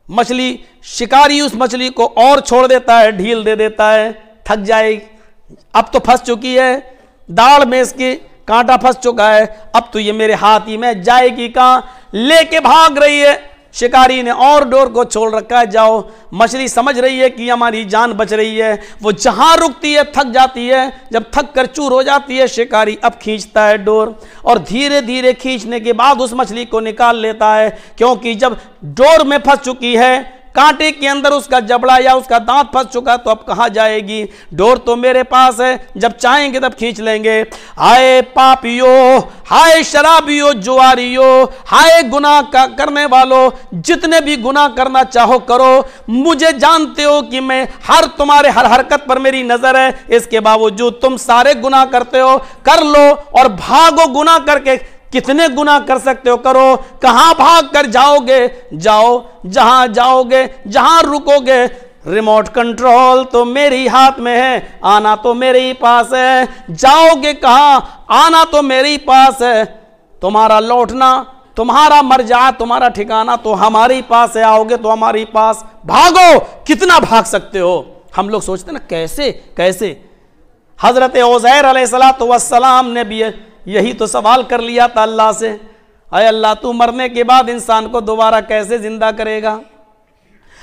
[SPEAKER 1] मछली शिकारी उस मछली को और छोड़ देता है, ढील दे देता है, थक जाएगी, अब तो फंस चुकी है, दाढ़ में इसके कांटा फंस चुका है, अब तो ये मेरे हाथ ही में जाएगी कहां? लेके भाग रही है। शिकारी ने और डोर को छोड़ रखा है, जाओ। मछली समझ रही है कि हमारी जान बच रही है, वो जहां रुकती है थक जाती है, जब थक कर चूर हो जाती है, शिकारी अब खींचता है डोर, और धीरे धीरे खींचने के बाद उस मछली को निकाल लेता है, क्योंकि जब डोर में फंस चुकी है, कांटे के अंदर उसका जबड़ा या उसका दांत फंस चुका, तो अब कहां जाएगी? डोर तो मेरे पास है, जब चाहेंगे तब खींच लेंगे। हाय पापियो, हाय शराबियो, जुआरियो, हाय गुनाह करने वालों, जितने भी गुनाह करना चाहो करो, मुझे जानते हो कि मैं तुम्हारे हर हरकत पर मेरी नजर है, इसके बावजूद तुम सारे गुनाह करते हो, कर लो और भागो गुनाह करके। कितने गुनाह कर सकते हो करो, कहां भाग कर जाओगे? जाओ, जहां जाओगे, जहां रुकोगे, रिमोट कंट्रोल तो मेरे ही हाथ में है, आना तो मेरे ही पास है। जाओगे कहां? आना तो मेरे ही पास है, तुम्हारा लौटना, तुम्हारा मरजा, तुम्हारा ठिकाना तो हमारे ही पास है, आओगे तो हमारे ही पास। भागो, कितना भाग सकते हो? हम लोग सोचते ना कैसे कैसे। हजरत उज़ैर अलैहिस्सलाम ने भी यही तो सवाल कर लिया था अल्लाह से, अय अल्लाह तू मरने के बाद इंसान को दोबारा कैसे जिंदा करेगा?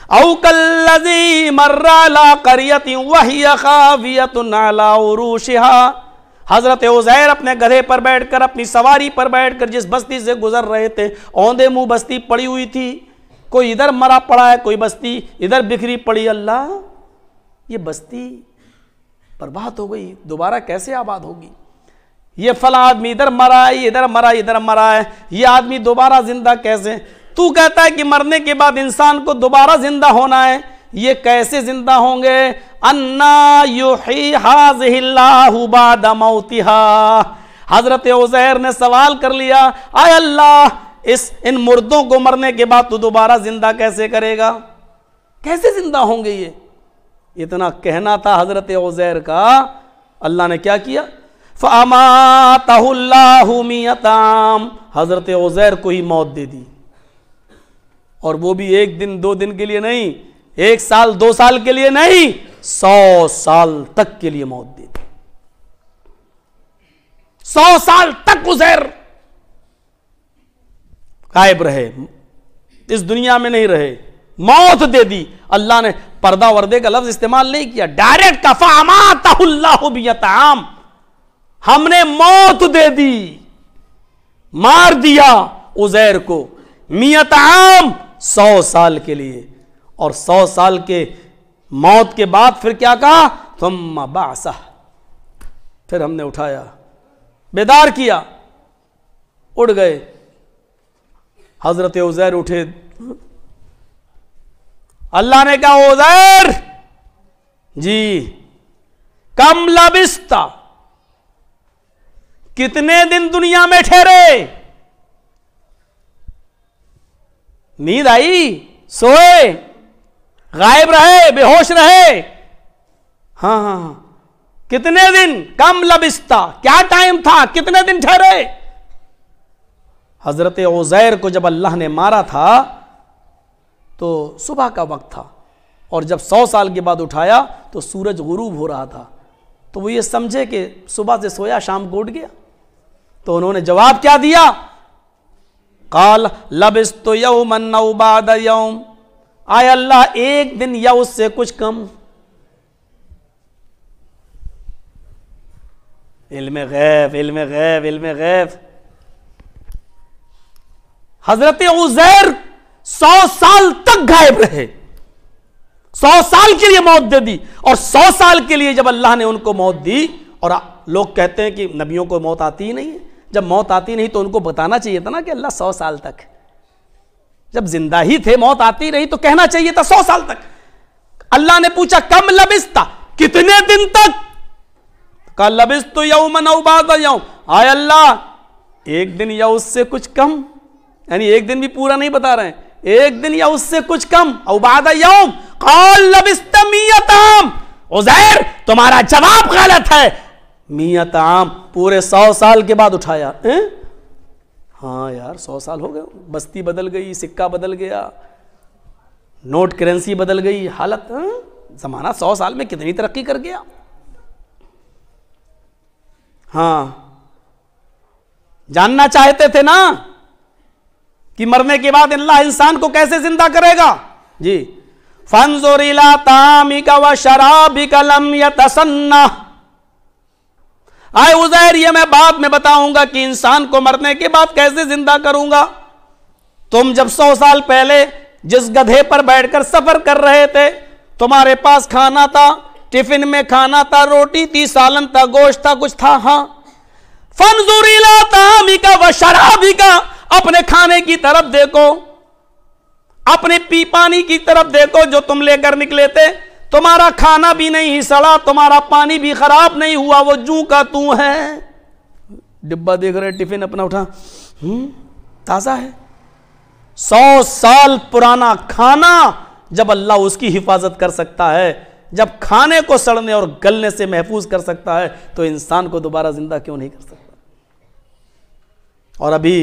[SPEAKER 1] औ कल्लज़ी मर्रा अला क़रियतिन वहिय ख़ावियतुन अला उरूशिहा। हजरत उज़ैर अपने गधे पर बैठकर, अपनी सवारी पर बैठकर जिस बस्ती से गुजर रहे थे, औंधे मुंह बस्ती पड़ी हुई थी, कोई इधर मरा पड़ा है, कोई बस्ती इधर बिखरी पड़ी। अल्लाह, ये बस्ती बर्बाद हो गई, दोबारा कैसे आबाद होगी? ये फला आदमी इधर मरा है, इधर मरा, इधर मरा है, ये आदमी दोबारा जिंदा कैसे? तू कहता है कि मरने के बाद इंसान को दोबारा जिंदा होना है, ये कैसे जिंदा होंगे? अन्ना युही हाज़िहिल्लाहु बादा मौतिहा। हजरत उज़ैर ने सवाल कर लिया, आय अल्लाह, इन मुर्दों को मरने के बाद तू दोबारा जिंदा कैसे करेगा? कैसे जिंदा होंगे ये? इतना कहना था हजरत उज़ैर का, अल्लाह ने क्या किया? फ़अमातहुल्लाहु मियताम। हजरत उज़ैर को ही मौत दे दी, और वो भी 1 दिन 2 दिन के लिए नहीं, 1 साल 2 साल के लिए नहीं, 100 साल तक के लिए मौत दे दी। 100 साल तक उज़ैर गायब रहे, इस दुनिया में नहीं रहे, मौत दे दी। अल्लाह ने पर्दा वर्दे का लफ्ज इस्तेमाल नहीं किया, डायरेक्ट कहा फ़अमातहुल्लाहु मियताम, हमने मौत दे दी, मार दिया उज़ैर को, मियताम 100 साल के लिए। और 100 साल के मौत के बाद फिर क्या कहा? थुम्मा बासा, फिर हमने उठाया, बेदार किया, उड़ गए। हजरत उज़ैर उठे, अल्लाह ने कहा उज़ैर जी, कम लबिस्ता, कितने दिन दुनिया में ठहरे? नींद आई, सोए, गायब रहे, बेहोश रहे? हाँ हाँ हाँ, कितने दिन? कम लबिस्ता, क्या टाइम था, कितने दिन ठहरे? हजरत उज़ैर को जब अल्लाह ने मारा था तो सुबह का वक्त था, और जब 100 साल के बाद उठाया तो सूरज गुरूब हो रहा था। तो वो ये समझे कि सुबह से सोया, शाम को उठ गया। तो उन्होंने जवाब क्या दिया? काल लबिस्तु यौमन औ बाद यौम, आय अल्लाह एक दिन या उससे कुछ कम। इल्मे गैब, इल्मे गैब, इल्मे गैब। हजरत उज़ैर 100 साल तक गायब रहे, 100 साल के लिए मौत दे दी, और 100 साल के लिए जब अल्लाह ने उनको मौत दी, और लोग कहते हैं कि नबियों को मौत आती ही नहीं है, जब मौत आती नहीं तो उनको बताना चाहिए था ना कि अल्लाह 100 साल तक, जब जिंदा ही थे मौत आती रही तो कहना चाहिए था 100 साल तक। अल्लाह ने पूछा कम लबिस्ता, कितने दिन तक? कल लबिस्तु यौमन औ बाद यौम, आय अल्लाह एक दिन या उससे कुछ कम, यानी एक दिन भी पूरा नहीं बता रहे हैं, एक दिन या उससे कुछ कम। औ बाद यौम काल लबिस्त मियत आम, उज़ैर तुम्हारा जवाब गलत है, मियत आम, पूरे 100 साल के बाद उठाया। हाँ यार 100 साल हो गए, बस्ती बदल गई, सिक्का बदल गया, नोट करेंसी बदल गई, हालत, जमाना 100 साल में कितनी तरक्की कर गया। हाँ, जानना चाहते थे ना कि मरने के बाद अल्लाह इंसान को कैसे जिंदा करेगा? जी, फंजुर इला तामिका व शराबिका लम यतसन्ना, आए उज़ैर ये मैं बाद में बताऊंगा कि इंसान को मरने के बाद कैसे जिंदा करूंगा। तुम जब 100 साल पहले जिस गधे पर बैठकर सफर कर रहे थे, तुम्हारे पास खाना था, टिफिन में खाना था, रोटी थी, सालन था, गोश्त था, कुछ था। हाँ, फंजुर इला तामिका व शराबिका, अपने खाने की तरफ देखो, अपने पी पानी की तरफ देखो जो तुम लेकर निकले थे, तुम्हारा खाना भी नहीं सड़ा, तुम्हारा पानी भी खराब नहीं हुआ, वो जू का तू है। डिब्बा देख रहे, टिफिन अपना उठा, ताजा है। 100 साल पुराना खाना जब अल्लाह उसकी हिफाजत कर सकता है, जब खाने को सड़ने और गलने से महफूज कर सकता है, तो इंसान को दोबारा जिंदा क्यों नहीं कर सकता? और अभी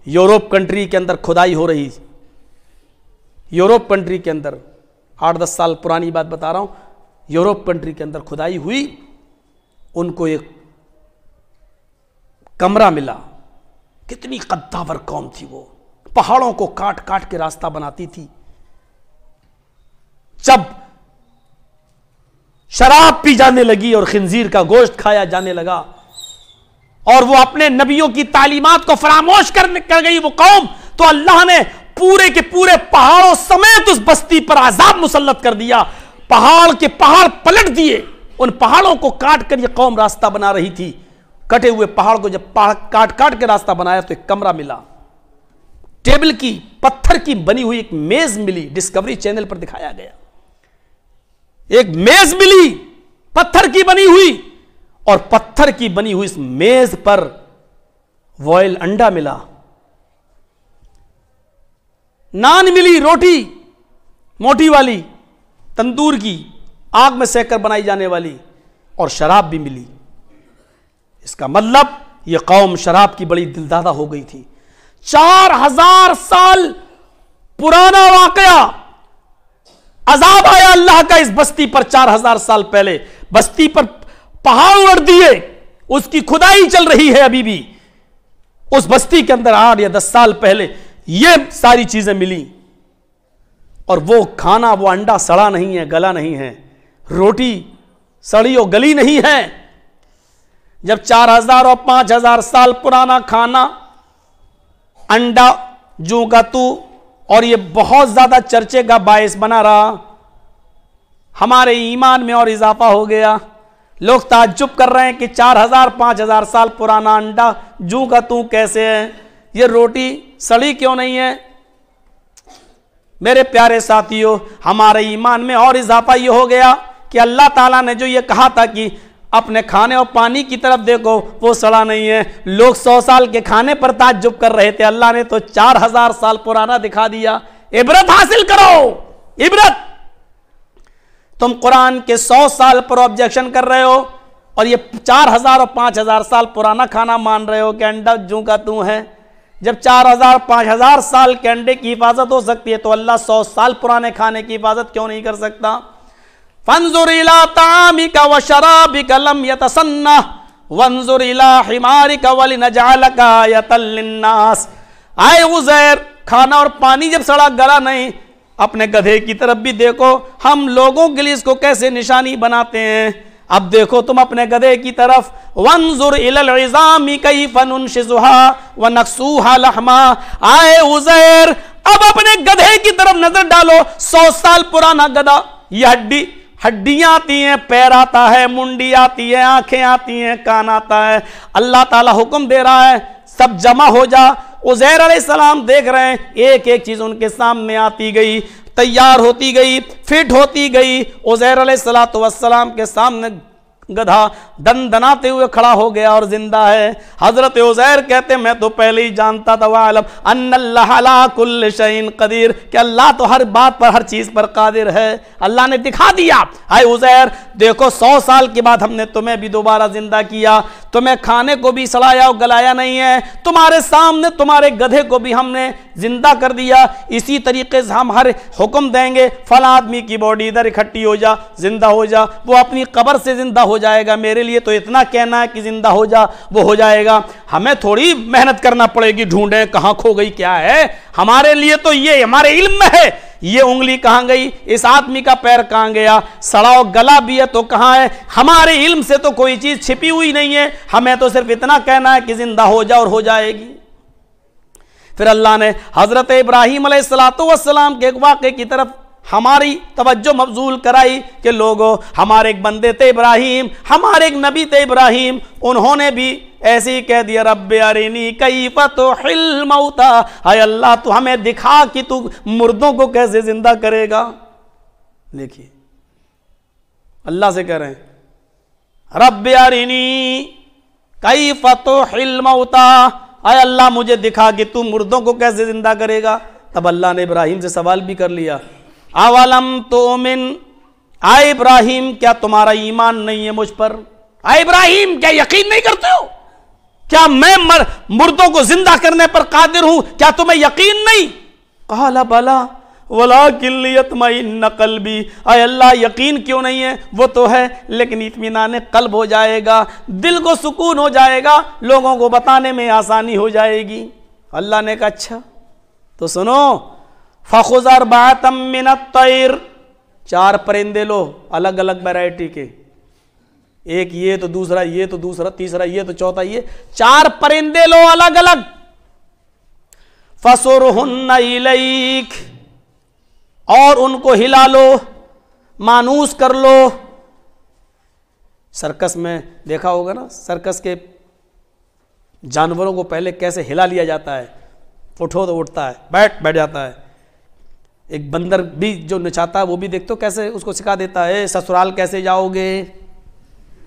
[SPEAKER 1] यूरोप कंट्री के अंदर खुदाई हो रही, यूरोप कंट्री के अंदर 8-10 साल पुरानी बात बता रहा हूं, यूरोप कंट्री के अंदर खुदाई हुई, उनको एक कमरा मिला। कितनी कद्दावर कौम थी वो, पहाड़ों को काट काट के रास्ता बनाती थी। जब शराब पी जाने लगी और खिंजीर का गोश्त खाया जाने लगा, और वो अपने नबियों की तालीमात को फरामोश कर गई वो कौम, तो अल्लाह ने पूरे के पूरे पहाड़ों समेत उस बस्ती पर अजाब मुसल्लत कर दिया। पहाड़ के पहाड़ पलट दिए, उन पहाड़ों को काट कर ये कौम रास्ता बना रही थी। कटे हुए पहाड़ को जब काट काट के रास्ता बनाया तो एक कमरा मिला, टेबल की पत्थर की बनी हुई एक मेज मिली, डिस्कवरी चैनल पर दिखाया गया। एक मेज मिली पत्थर की बनी हुई, और पत्थर की बनी हुई इस मेज पर बॉयल अंडा मिला, नान मिली, रोटी मोटी वाली तंदूर की आग में सेककर बनाई जाने वाली, और शराब भी मिली। इसका मतलब यह कौम शराब की बड़ी दिलदादा हो गई थी। 4000 साल पुराना वाकया, अजाब आया अल्लाह का इस बस्ती पर 4000 साल पहले। बस्ती पर पहाड़ उड़ दिए, उसकी खुदाई चल रही है अभी भी। उस बस्ती के अंदर 8 या 10 साल पहले ये सारी चीजें मिली, और वो खाना, वो अंडा सड़ा नहीं है, गला नहीं है, रोटी सड़ी और गली नहीं है। जब 4000 और 5000 साल पुराना खाना, अंडा, जू का तू, और ये बहुत ज्यादा चर्चे का बायस बना रहा, हमारे ईमान में और इजाफा हो गया। लोग ताज्जुब कर रहे हैं कि 4000-5000 साल पुराना अंडा, जू का तू कैसे है, ये रोटी सड़ी क्यों नहीं है? मेरे प्यारे साथियों, हमारे ईमान में और इजाफा ये हो गया कि अल्लाह ताला ने जो ये कहा था कि अपने खाने और पानी की तरफ देखो, वो सड़ा नहीं है। लोग 100 साल के खाने पर ताज्जुब कर रहे थे, अल्लाह ने तो 4000 साल पुराना दिखा दिया। इबरत हासिल करो, इबरत। तुम कुरान के 100 साल पर ऑब्जेक्शन कर रहे हो और ये 4000 और 5000 साल पुराना खाना मान रहे हो कि अंडा जू का तू है। जब 4000 5000 साल के अंडे की हिफाजत हो सकती है तो अल्लाह 100 साल पुराने खाने की हिफाजत क्यों नहीं कर सकता? फंजुर इला तामिका व शराबिका लम यतसन्ना वंजुर इला हिमारिका वलिनजअलका आयतल लिन्नास। आए उज़ैर, खाना और पानी जब सड़ा गला नहीं, अपने गधे की तरफ भी देखो, हम लोगों के लिए इसको कैसे निशानी बनाते हैं। अब देखो तुम अपने गधे की तरफ, वंजुर इलल इज़ामी कैफ़ा नुनशिज़ुहा व नक्सूहा लहमा। आए उज़ैर, अब अपने गधे की तरफ नजर डालो, 100 साल पुराना गधा। ये हड्डियां आती हैं, पैर आता है, मुंडी आती है, आंखें आती हैं, कान आता है। अल्लाह ताला हुक्म दे रहा है सब जमा हो जा। उज़ैर अलैहिस्सलाम देख रहे हैं, एक एक चीज उनके सामने आती गई, तैयार होती गई, फिट होती गई। उज़ैर अलैहिस्सलातु वस्सलाम के सामने गधा दनदनाते हुए खड़ा हो गया और जिंदा है। हजरत उज़ैर कहते मैं तो पहले ही जानता था, वालम अन्नल्लाह अला कुल्लि शैइन कदीर, कि अल्लाह तो हर बात पर, हर चीज पर कादिर है। अल्लाह ने दिखा दिया। आए उज़ैर देखो, 100 साल के बाद हमने तुम्हें भी दोबारा जिंदा किया, तुम्हें खाने को भी सड़ाया और गलाया नहीं है, तुम्हारे सामने तुम्हारे गधे को भी हमने जिंदा कर दिया। इसी तरीके से हम हर हुक्म देंगे, फला आदमी की बॉडी इधर इकट्ठी हो जा, जिंदा हो जा, वो अपनी कब्र से जिंदा हो जाएगा। मेरे लिए तो इतना कहना है कि जिंदा हो जा, वो हो जाएगा। हमें थोड़ी मेहनत करना पड़ेगी, ढूंढें कहां खो गई क्या है। हमारे लिए तो ये हमारे इल्म में है, ये उंगली कहां गई, इस आदमी का पैर कहां गया, सड़ाओ गला भी है तो कहां है। हमारे इल्म से तो कोई चीज छिपी हुई नहीं है, हमें तो सिर्फ इतना कहना है कि जिंदा हो जा और हो जाएगी। फिर अल्लाह ने हजरत इब्राहीम अलैहिस्सलातु वस्सलाम के एक वाक़े की तरफ हमारी तवज्जो मबजूल कराई कि लोगों, हमारे एक बंदे थे इब्राहीम, हमारे एक नबी थे इब्राहीम, उन्होंने भी ऐसे ही कह दिया, रब्बे अरिनी कैफ़ा तुहिल मौता, हाय अल्लाह तू हमें दिखा कि तू मुर्दों को कैसे जिंदा करेगा। देखिए अल्लाह से कह रहे हैं, रब्बे अरिनी कैफ़ा तुहिल मौता, हाय अल्लाह मुझे दिखा कि तू मुर्दों को कैसे जिंदा करेगा। तब अल्लाह ने इब्राहीम से सवाल भी कर लिया, अवलम तुमिन, आए इब्राहिम क्या तुम्हारा ईमान नहीं है मुझ पर? आए इब्राहिम क्या यकीन नहीं करते हो? क्या मैं मुर्दों को जिंदा करने पर कादिर हूं? क्या तुम्हें यकीन नहीं? क़ाला बला वलाकिन लियत्मइन्न क़ल्बी, आए अल्लाह यकीन क्यों नहीं है, वो तो है, लेकिन इत्मीनान क़ल्ब हो जाएगा, दिल को सुकून हो जाएगा, लोगों को बताने में आसानी हो जाएगी। अल्लाह ने कहा अच्छा तो सुनो, फ़ख़ुज़ अर्बअतम मिनत तैर, 4 परिंदे लो अलग अलग वैरायटी के, एक ये तो दूसरा ये तो दूसरा तीसरा ये तो चौथा ये, 4 परिंदे लो अलग अलग। फ़सुरहुन्ना इलैक, और उनको हिला लो, मानूस कर लो। सर्कस में देखा होगा ना, सर्कस के जानवरों को पहले कैसे हिला लिया जाता है, उठो तो उठता है, बैठ जाता है। एक बंदर भी जो नचाता है वो भी देखते हो कैसे उसको सिखा देता है, ससुराल कैसे जाओगे,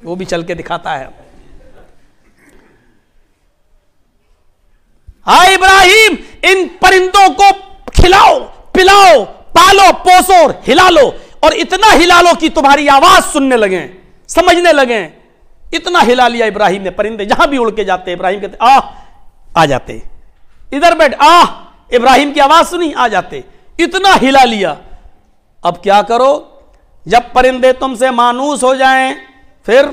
[SPEAKER 1] वो भी चल के दिखाता है। हाँ इब्राहिम, इन परिंदों को खिलाओ, पिलाओ, पालो, पोसो, हिला लो, और इतना हिला लो कि तुम्हारी आवाज सुनने लगे, समझने लगे। इतना हिला लिया इब्राहिम ने, परिंदे जहां भी उड़ के जाते इब्राहिम कहते आ जाते, इधर बैठ इब्राहिम की आवाज सुनी आ जाते, इतना हिला लिया। अब क्या करो, जब परिंदे तुमसे मानूस हो जाएं फिर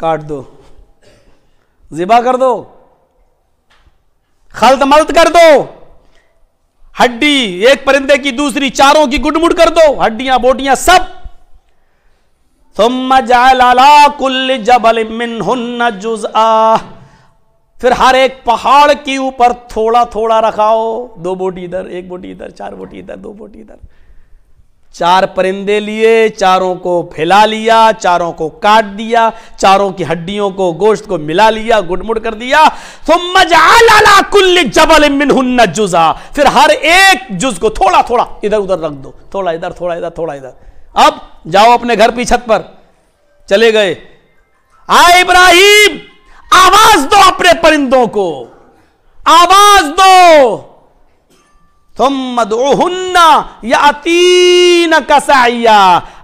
[SPEAKER 1] काट दो, ज़िबा कर दो, खल्त मल्त कर दो, हड्डी एक परिंदे की दूसरी चारों की गुडमुड कर दो, हड्डियां बोटियां सब। सुम्मा जअल अला कुल्लि जबल मिनहुन्ना जुज़आ, फिर हर एक पहाड़ के ऊपर थोड़ा थोड़ा रखाओ, 2 बोटी इधर, 1 बोटी इधर, 4 बोटी इधर, 2 बोटी इधर। 4 परिंदे लिए, चारों को फैला लिया, चारों को काट दिया, चारों की हड्डियों को गोश्त को मिला लिया, गुडमुड कर दिया। सुम्मा जअल अला कुल्लि जबल मिनहुन्ना जुज़आ, फिर हर एक जुज को थोड़ा थोड़ा इधर उधर रख दो, थोड़ा इधर थोड़ा इधर थोड़ा इधर। अब जाओ अपने घर की छत पर। चले गए। आए इब्राहिम, आवाज दो अपने परिंदों को, आवाज दो। तुम दुहुन्ना यातीन कसैया।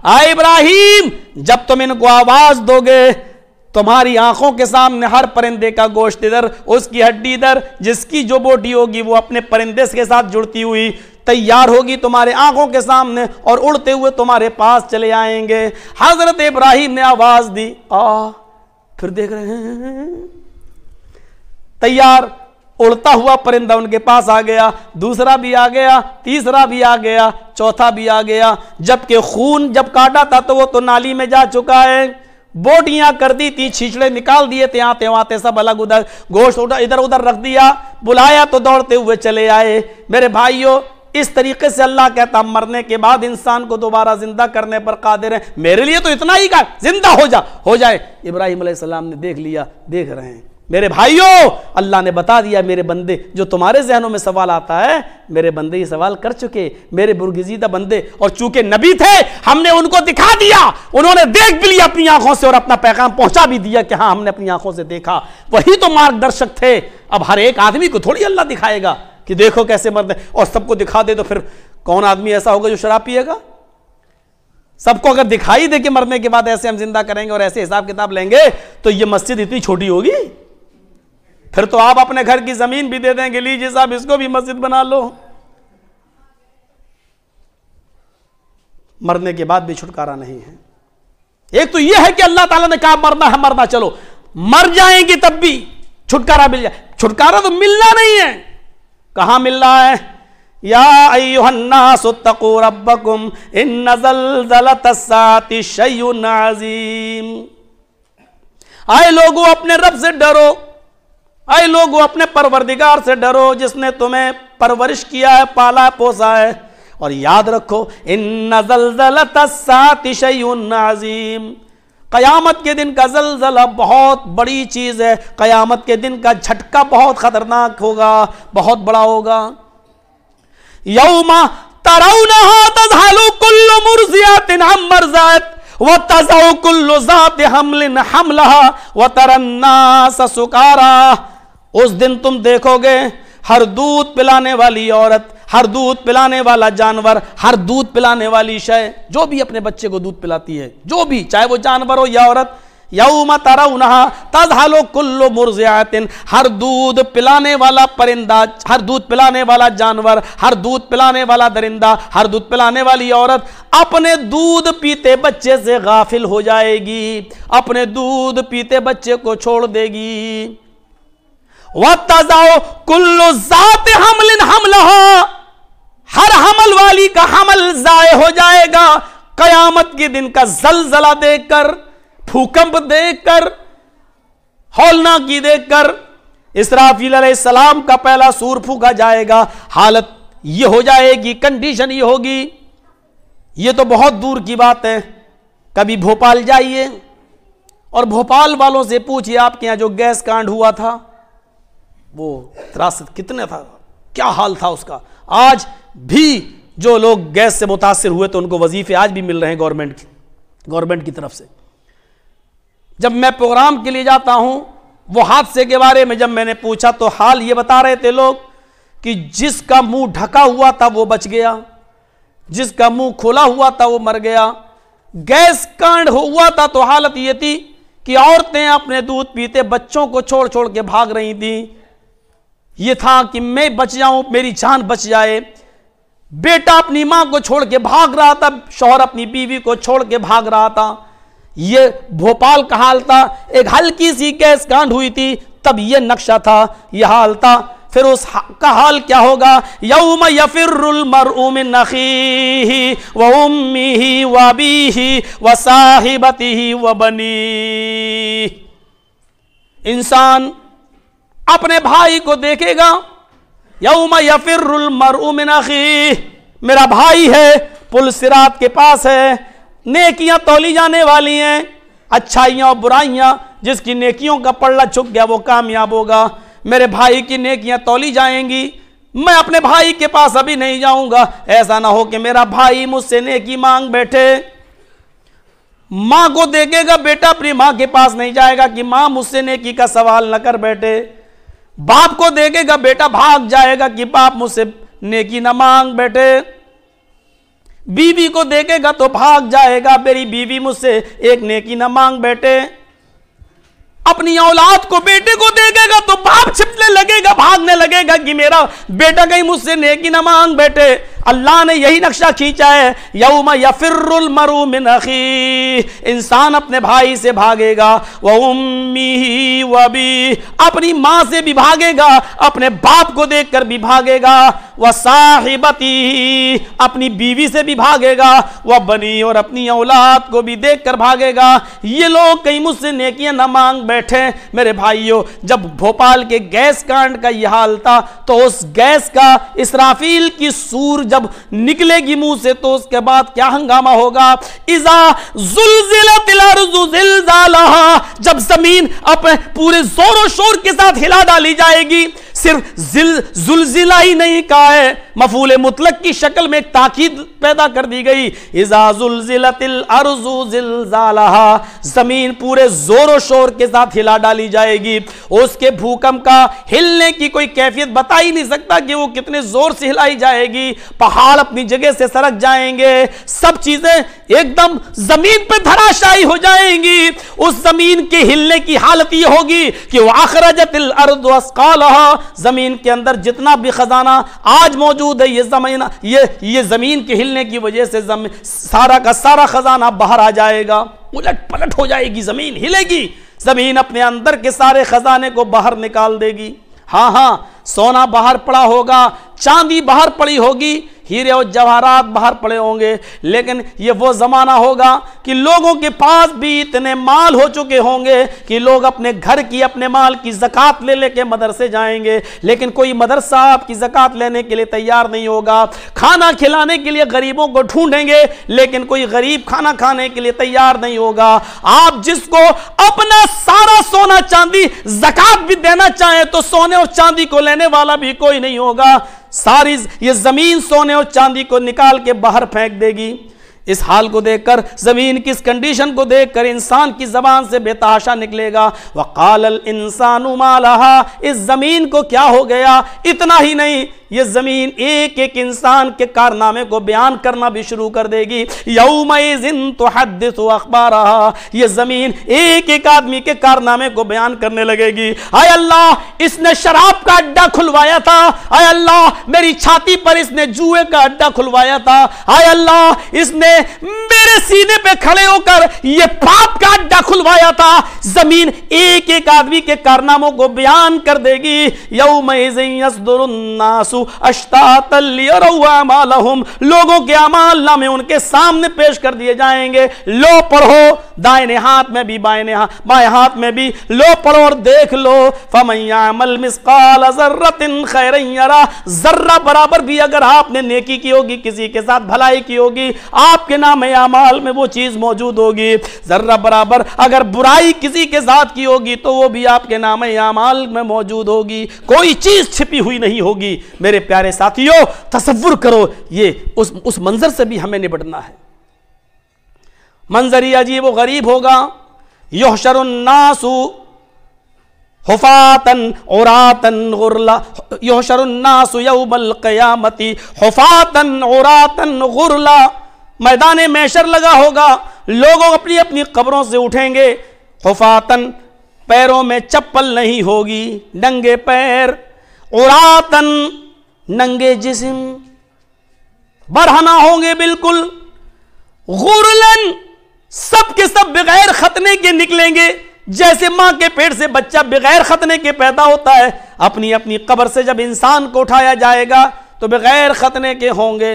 [SPEAKER 1] आए इब्राहिम, जब तुम इनको आवाज दोगे, तुम्हारी आंखों के सामने हर परिंदे का गोश्त इधर, उसकी हड्डी इधर, जिसकी जो बॉडी होगी वो अपने परिंदे के साथ जुड़ती हुई तैयार होगी तुम्हारे आंखों के सामने और उड़ते हुए तुम्हारे पास चले आएंगे। हजरत इब्राहिम ने आवाज दी, फिर देख रहे हैं तैयार उड़ता हुआ परिंदा उनके पास आ गया, दूसरा भी आ गया, तीसरा भी आ गया, चौथा भी आ गया। जबकि खून जब काटा था तो वो तो नाली में जा चुका है, बोटियां कर दी थी, छीछड़े निकाल दिए थे, आते वाते सब अलग उधर, गोश्त इधर उधर रख दिया, बुलाया तो दौड़ते हुए चले आए। मेरे भाइयों, इस तरीके से अल्लाह कहता मरने के बाद इंसान को दोबारा जिंदा करने पर कादिर है। मेरे लिए तो इतना ही का जिंदा हो जाए। इब्राहिम अलैहिस्सलाम ने देख लिया, देख रहे हैं। मेरे भाइयों, अल्लाह ने बता दिया, मेरे बंदे, जो तुम्हारे जहनों में सवाल आता है, मेरे बंदे ये सवाल कर चुके, मेरे बुर्गजीदा बंदे। और चूंकि नबी थे, हमने उनको दिखा दिया, उन्होंने देख भी लिया अपनी आंखों से और अपना पैगाम पहुंचा भी दिया कि हाँ, हमने अपनी आंखों से देखा। वही तो मार्गदर्शक थे। अब हर एक आदमी को थोड़ी अल्लाह दिखाएगा कि देखो कैसे मरते, और सबको दिखा दे तो फिर कौन आदमी ऐसा होगा जो शराब पिएगा? सबको अगर दिखाई दे कि मरने के बाद ऐसे हम जिंदा करेंगे और ऐसे हिसाब किताब लेंगे, तो ये मस्जिद इतनी छोटी होगी। फिर तो आप अपने घर की जमीन भी दे देंगे, लीजिए साहब इसको भी मस्जिद बना लो। मरने के बाद भी छुटकारा नहीं है। एक तो यह है कि अल्लाह ताला ने कहा मरना है, मरना, चलो मर जाएंगे तब भी छुटकारा मिल जाए। छुटकारा तो मिलना नहीं है। कहां मिल रहा है? या अय्युहन्नासु तक़ू रब्बकुम इन्न ज़लज़लतस्साअति शैउन अज़ीम। आए लोगों, अपने रब से डरो। आए लोगों, अपने परवरदिगार से डरो जिसने तुम्हें परवरिश किया है, पाला पोसा है। और याद रखो, इन्न ज़लज़लतस्साअति शैउन अज़ीम। कयामत के दिन का ज़लज़ला बहुत बड़ी चीज है। कयामत के दिन का झटका बहुत खतरनाक होगा, बहुत बड़ा होगा। यौमा तरौनहा तज़हलु कुल्लु मुर्ज़ियातिन अम्मा अर्ज़अत व तज़उ कुल्लु ज़ाति हमलिन हमलहा व तरन्नास सुकारा। उस दिन तुम देखोगे हर दूध पिलाने वाली औरत, हर दूध पिलाने वाला जानवर, हर दूध पिलाने वाली शय, जो भी अपने बच्चे को दूध पिलाती है, जो भी, चाहे वो जानवर हो या औरत, यौमा तरौनहा तज़हलु कुल्लु मुर्ज़ियातिन, हर दूध पिलाने वाला परिंदा, हर दूध पिलाने वाला जानवर, हर दूध पिलाने वाला दरिंदा, हर दूध पिलाने वाली औरत अपने दूध पीते बच्चे से गाफिल हो जाएगी, अपने दूध पीते बच्चे को छोड़ देगी। वतज़उ कुल्लु ज़ाति हमलिन हमलहा, हर हमल वाली का हमल जाए हो जाएगा। कयामत के दिन का जलजला देखकर, भूकंप देखकर, हौलनाकी देखकर, इसराफील अलैहिस्सलाम का पहला सूर फूका जाएगा। हालत ये हो जाएगी, कंडीशन ये होगी। ये तो बहुत दूर की बात है। कभी भोपाल जाइए और भोपाल वालों से पूछिए आपके यहां जो गैस कांड हुआ था, वो त्रासद कितने था, क्या हाल था उसका। आज भी जो लोग गैस से मुतासिर हुए तो उनको वजीफे आज भी मिल रहे हैं गवर्नमेंट की तरफ से। जब मैं प्रोग्राम के लिए जाता हूं, वो हादसे के बारे में जब मैंने पूछा तो हाल ये बता रहे थे लोग कि जिसका मुंह ढका हुआ था वो बच गया, जिसका मुंह खोला हुआ था वो मर गया। गैस कांड हुआ था तो हालत ये थी कि औरतें अपने दूध पीते बच्चों को छोड़ छोड़ के भाग रही थी। ये था कि मैं बच जाऊं, मेरी जान बच जाए। बेटा अपनी मां को छोड़ के भाग रहा था, शौहर अपनी बीवी को छोड़ के भाग रहा था। ये भोपाल का हाल था। एक हल्की सी गैस कांड हुई थी, तब ये नक्शा था, यह हाल था। फिर उसका हाल क्या होगा? यौम यफिर्रुल मरउ मिन अखीही व उम्मिही व अबीही व साहिबतिही व बनीही। इंसान अपने भाई को देखेगा। यौम यफिर्रुल मरउ मिन अखीही, मेरा भाई है, पुल सिरात के पास है, नेकियां तौली जाने वाली हैं, अच्छाइयां और बुराइयां, जिसकी नेकियों का पल्ला झुक गया वो कामयाब होगा। मेरे भाई की नेकियां तौली जाएंगी, मैं अपने भाई के पास अभी नहीं जाऊंगा। ऐसा ना हो कि मेरा भाई मुझसे नेकी मांग बैठे। मां को देखेगा, बेटा अपनी मां के पास नहीं जाएगा कि मां मुझसे नेकी का सवाल न कर बैठे। बाप को देखेगा, बेटा भाग जाएगा कि बाप मुझसे नेकी न मांग बैठे। बीवी को देखेगा तो भाग जाएगा, मेरी बीवी मुझसे एक नेकी न मांग बैठे। अपनी औलाद को, बेटे को देखेगा तो बाप छिपने लगेगा, भागने लगेगा कि मेरा बेटा कहीं मुझसे नेकी न मांग बैठे। अल्लाह ने यही नक्शा खींचा है, यौम यफिर्रुल मरउ मिन अखी, इंसान अपने भाई से भागेगा, व उम्मीही व अबी, अपनी मां से भी भागेगा, अपने बाप को देखकर भी भागेगा, व साहिबती, अपनी बीवी से भी भागेगा, व बनी, और अपनी औलाद को भी देखकर भागेगा। ये लोग कहीं मुझसे नेकियां न मांग बैठे। मेरे भाइयों, जब भोपाल के गैस कांड का यह हाल था तो उस गैस का इसराफील की सूर जब निकलेगी मुंह से तो उसके बाद क्या हंगामा होगा। इज़ा ज़ुलज़िलतिल अर्ज़ु ज़िलज़ालहा, जब जमीन अपने पूरे जोरों शोर के साथ हिला डाली जाएगी। सिर्फ जुलजिला ही नहीं कहा है, मफूल मुतलक की शक्ल में एक ताकीद पैदा कर दी गई। इज़ा ज़ुलज़िलतिल अर्ज़ु ज़िलज़ालहा, जमीन पूरे जोरों शोर के साथ हिला डाली जाएगी। उसके भूकंप का हिलने की कोई कैफियत बता ही नहीं सकता कि वो कितने जोर से हिलाई जाएगी। पहाड़ अपनी जगह से सरक जाएंगे, सब चीजें एकदम जमीन पे धराशायी हो जाएंगी। उस जमीन के हिलने की हालत ये होगी कि वाखरजतिल अर्दु अस्कालहा, जमीन के अंदर जितना भी खजाना आज मौजूद है, ये जमीन के हिलने की वजह से सारा का सारा खजाना बाहर आ जाएगा। उलट पलट हो जाएगी, जमीन हिलेगी, जमीन अपने अंदर के सारे खजाने को बाहर निकाल देगी। हाँ हाँ, सोना बाहर पड़ा होगा, चांदी बाहर पड़ी होगी, हीरे और जवाहरात बाहर पड़े होंगे, लेकिन ये वो जमाना होगा कि लोगों के पास भी इतने माल हो चुके होंगे कि लोग अपने घर की, अपने माल की ज़कात ले लेके मदरसे जाएंगे, लेकिन कोई मदरसा आपकी ज़कात लेने के लिए तैयार नहीं होगा। खाना खिलाने के लिए गरीबों को ढूंढेंगे, लेकिन कोई गरीब खाना खाने के लिए तैयार नहीं होगा। आप जिसको अपना सारा सोना चांदी ज़कात भी देना चाहें तो सोने और चांदी को लेने वाला भी कोई नहीं होगा। सारी ये जमीन सोने और चांदी को निकाल के बाहर फेंक देगी। इस हाल को देखकर, जमीन की इस कंडीशन को देखकर इंसान की जबान से बेतहाशा निकलेगा, वक़ालल इंसानु मा लहा, इस जमीन को क्या हो गया। इतना ही नहीं, ये जमीन एक एक इंसान के कारनामे को बयान करना भी शुरू कर देगी। यौमइज़िन तुहद्दिसु अख़बारहा, ये जमीन एक एक आदमी के कारनामे को बयान करने लगेगी। आय अल्लाह, इसने शराब का अड्डा खुलवाया था। आय अल्लाह, मेरी छाती पर इसने जुए का अड्डा खुलवाया था। आय अल्लाह, इसने मेरे सीने पे खड़े होकर ये पाप का अड्डा खुलवाया था। जमीन एक एक आदमी के कारनामों को बयान कर देगी। यौमइज़िन यस्दुरुन्नासु अश्तातल लियरौ अमालहुम, लोगों के अमाल नामे उनके सामने पेश कर दिए जाएंगे। लो पढ़ो, दाहिने हाथ में भी बाएं हाथ में भी, लो पढ़ो और देख लो। फमन यअमल मिस्काल ज़र्रतिन खैरन यरा, जर्रा बराबर भी अगर आपने नेकी की होगी, किसी के साथ भलाई की होगी, आपके नामे अमाल में वो चीज मौजूद होगी। जर्रा बराबर अगर बुराई किसी के साथ की होगी तो वो भी आपके नामे अमाल में मौजूद होगी। कोई चीज छिपी हुई नहीं होगी। मेरे प्यारे साथियों, तसव्वुर करो, ये उस मंजर से भी हमें निपटना है। मंजर ही अजीब व गरीब होगा। युहशरुन नासु हुफातन उरातन गुरला, युहशरुन नासु यौमल क़यामती हुफातन उरातन गुरला, मैदान महशर लगा होगा, लोग अपनी अपनी कब्रों से उठेंगे। हुफातन, पैरों में चप्पल नहीं होगी, नंगे पैर, उरातन, नंगे जिस्म, बरहना होंगे बिल्कुल, गुरलन, सब के सब बगैर खतने के निकलेंगे। जैसे मां के पेट से बच्चा बगैर खतने के पैदा होता है, अपनी अपनी कब्र से जब इंसान को उठाया जाएगा तो बगैर खतने के होंगे।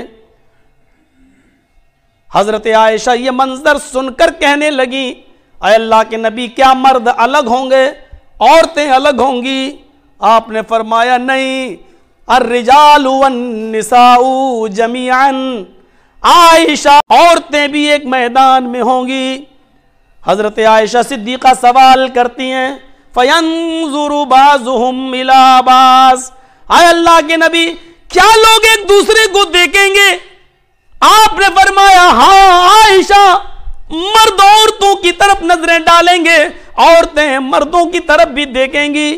[SPEAKER 1] हजरत आयशा ये मंजर सुनकर कहने लगी, अय अल्लाह के नबी, क्या मर्द अलग होंगे, औरतें अलग होंगी? आपने फरमाया नहीं, अर्रिजालु वन्निसाउ जमीअन, आयशा, औरतें भी एक मैदान में होंगी। हजरत आयशा सिद्दीका सवाल करती हैं, फयंजुरु बाज़ुहुम इला बाज़, आय अल्लाह के नबी, क्या लोग एक दूसरे को देखेंगे? आपने फरमाया, हाँ आयशा, मर्द औरतों की तरफ नजरें डालेंगे, औरतें मर्दों की तरफ भी देखेंगी,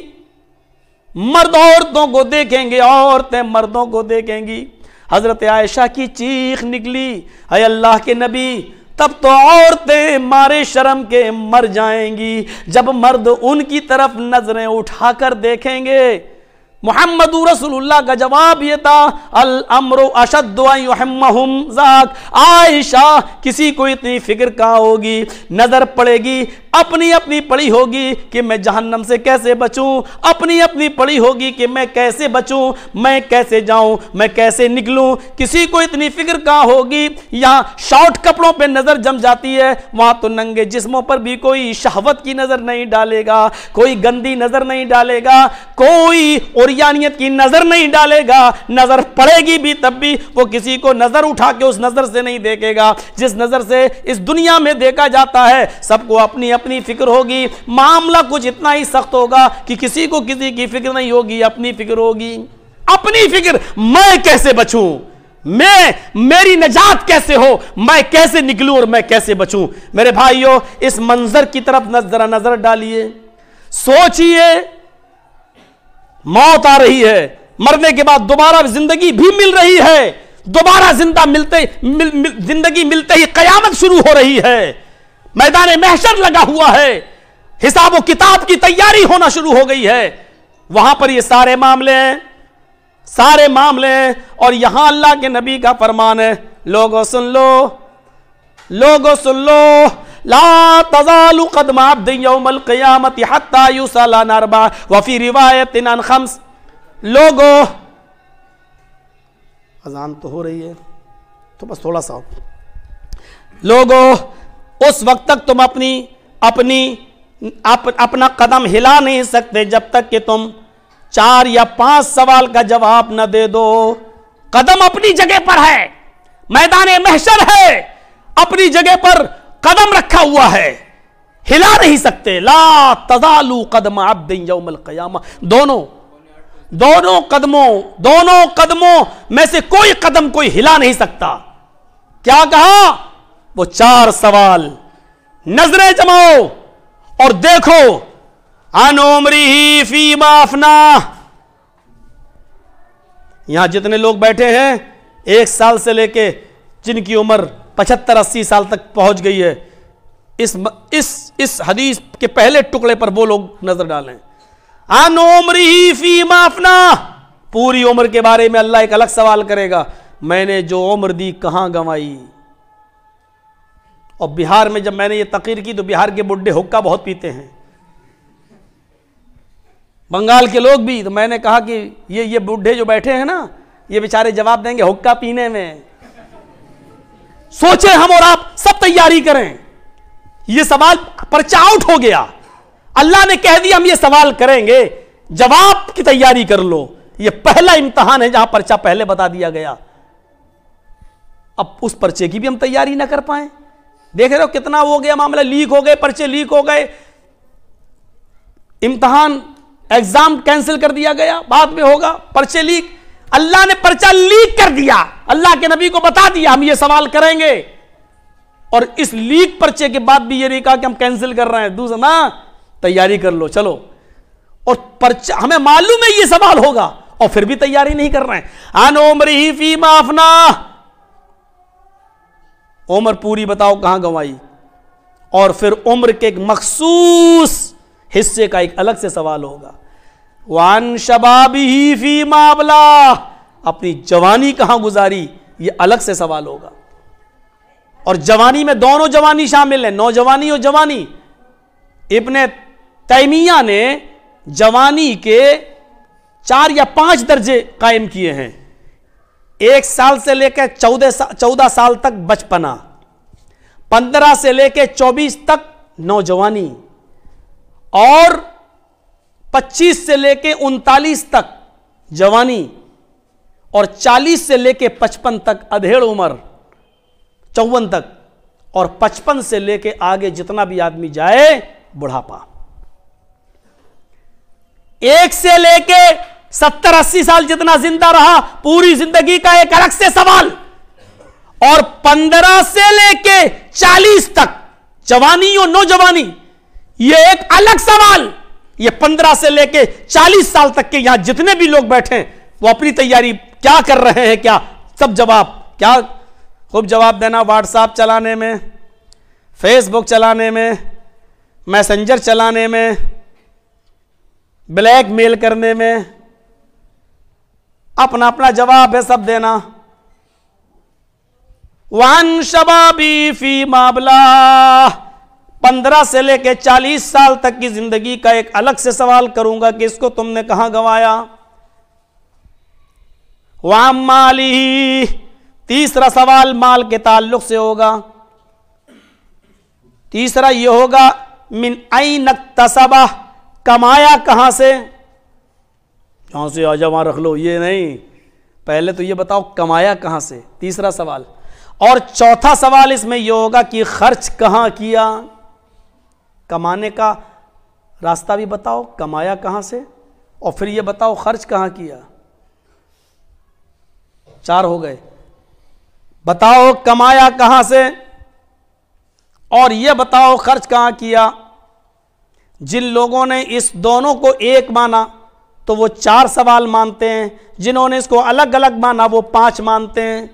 [SPEAKER 1] मर्द औरतों को देखेंगे, औरतें मर्दों को देखेंगी। हजरत आयशा की चीख निकली, अय अल्लाह के नबी, तब तो औरतें मारे शर्म के मर जाएंगी जब मर्द उनकी तरफ नजरें उठाकर देखेंगे। मुहम्मद रसूलुल्लाह का जवाब ये था, अल अम्रु अशद्दु अन युहम्महुम ज़ाक। आयशा, किसी को इतनी फिक्र कहाँ होगी, नजर पड़ेगी, अपनी अपनी पड़ी होगी कि मैं जहन्नम से कैसे बचूं, अपनी अपनी पड़ी होगी कि मैं कैसे बचूं, मैं कैसे जाऊं, मैं कैसे निकलूं। किसी को इतनी फिक्र कहाँ होगी। यहाँ शॉर्ट कपड़ों पे नजर जम जाती है, वहां तो नंगे जिस्मों पर भी कोई शहवत की नजर नहीं डालेगा, कोई गंदी नजर नहीं डालेगा, कोई ओरियानियत की नजर नहीं डालेगा। नजर पड़ेगी भी तब भी वो किसी को नजर उठा के उस नजर से नहीं देखेगा जिस नजर से इस दुनिया में देखा जाता है। सबको अपनी अपनी फिक्र होगी। मामला कुछ इतना ही सख्त होगा कि किसी को किसी की फिक्र नहीं होगी, अपनी फिक्र होगी। अपनी फिक्र, मैं कैसे बचूं, मेरी निजात कैसे हो, मैं कैसे निकलूं और मैं कैसे बचूं। मेरे भाइयों, इस मंजर की तरफ जरा नजर डालिए, सोचिए, मौत आ रही है, मरने के बाद दोबारा जिंदगी भी मिल रही है, दोबारा जिंदगी मिलते ही कयामत शुरू हो रही है, मैदान महशर लगा हुआ है, हिसाब व किताब की तैयारी होना शुरू हो गई है। वहां पर ये सारे मामले हैं, सारे मामले हैं। और यहां अल्लाह के नबी का फरमान है, लोगों सुन लो, लोगों सुन लो, ला तज़ालु क़दम अब्दिन यौमल क़ियामति हत्ता युसअल अन अर्बअ व फ़ी रिवायतिन अन ख़म्स। लोगों, अजान तो हो रही है तो बस थोड़ा सा, लोगों उस वक्त तक तुम अपना कदम हिला नहीं सकते जब तक कि तुम 4 या 5 सवाल का जवाब न दे दो। कदम अपनी जगह पर है, मैदान महशर है, अपनी जगह पर कदम रखा हुआ है, हिला नहीं सकते। ला तज़ालु क़दम अब्दिन यौमल क़ियामा। दोनों कदमों में से कोई कदम कोई हिला नहीं सकता। क्या कहा? वो 4 सवाल। नजरें जमाओ और देखो, अन उम्रिही फीमा अफना। यहां जितने लोग बैठे हैं, 1 साल से लेके जिनकी उम्र 75-80 साल तक पहुंच गई है, इस हदीस के पहले टुकड़े पर वो लोग नजर डालें। अन उम्रिही फीमा अफना। पूरी उम्र के बारे में अल्लाह एक अलग सवाल करेगा, मैंने जो उम्र दी कहां गंवाई। और बिहार में जब मैंने ये तकरीर की तो बिहार के बुड्ढे हुक्का बहुत पीते हैं, बंगाल के लोग भी। तो मैंने कहा कि ये बुड्ढे जो बैठे हैं ना, ये बेचारे जवाब देंगे हुक्का पीने में। सोचे हम और आप सब तैयारी करें, ये सवाल पर्चा आउट हो गया, अल्लाह ने कह दिया हम ये सवाल करेंगे, जवाब की तैयारी कर लो। ये पहला इम्तिहान है जहां पर्चा पहले बता दिया गया। अब उस पर्चे की भी हम तैयारी ना कर पाए। देख रहे हो कितना हो गया मामला, लीक हो गए, पर्चे लीक हो गए, इम्तिहान एग्जाम कैंसिल कर दिया गया, बाद में होगा, पर्चे लीक। अल्लाह ने पर्चा लीक कर दिया, अल्लाह के नबी को बता दिया हम ये सवाल करेंगे, और इस लीक पर्चे के बाद भी ये नहीं कहा कि हम कैंसिल कर रहे हैं। दूसरा ना, तैयारी कर लो, चलो। और पर्चा हमें मालूम है ये सवाल होगा और फिर भी तैयारी नहीं कर रहे हैं। अन उम्रिही फीमा अफना। उम्र पूरी बताओ कहां गंवाई। और फिर उम्र के एक मखसूस हिस्से का एक अलग से सवाल होगा। वान शबाबिही फीमा अबला। अपनी जवानी कहां गुजारी, ये अलग से सवाल होगा। और जवानी में दोनों जवानी शामिल है, नौजवानी और जवानी। इब्ने तैमिया ने जवानी के 4 या 5 दर्जे कायम किए हैं। 1 साल से लेकर 14 साल तक बचपना, 15 से लेकर 24 तक नौजवानी, और 25 से लेकर 39 तक जवानी, और 40 से लेकर 55 तक अधेड़ उम्र, 54 तक, और 55 से लेकर आगे जितना भी आदमी जाए बुढ़ापा। 1 से लेके 70-80 साल जितना जिंदा रहा, पूरी जिंदगी का एक अलग से सवाल। और 15 से लेके 40 तक जवानी और नौजवानी, ये एक अलग सवाल। ये 15 से लेके 40 साल तक के यहां जितने भी लोग बैठे वो अपनी तैयारी क्या कर रहे हैं, क्या सब जवाब, क्या खूब जवाब देना व्हाट्सएप चलाने में, फेसबुक चलाने में, मैसेंजर चलाने में, ब्लैकमेल करने में, अपना अपना जवाब है सब देना। वन शबाबी फी माबला, 15 से लेके 40 साल तक की जिंदगी का एक अलग से सवाल करूंगा कि इसको तुमने कहां गंवाया। वाम माली, तीसरा सवाल माल के ताल्लुक से होगा। तीसरा यह होगा मिन ऐन इक्तसबा, कमाया कहां से, जहां से आजा वहां रख लो, ये नहीं, पहले तो ये बताओ कमाया कहां से, तीसरा सवाल। और चौथा सवाल इसमें यह होगा कि खर्च कहां किया, कमाने का रास्ता भी बताओ, कमाया कहां से, और फिर यह बताओ खर्च कहां किया। 4 हो गए। बताओ कमाया कहां से और यह बताओ खर्च कहां किया। जिन लोगों ने इस दोनों को एक माना तो वो 4 सवाल मानते हैं, जिन्होंने इसको अलग अलग माना वो 5 मानते हैं।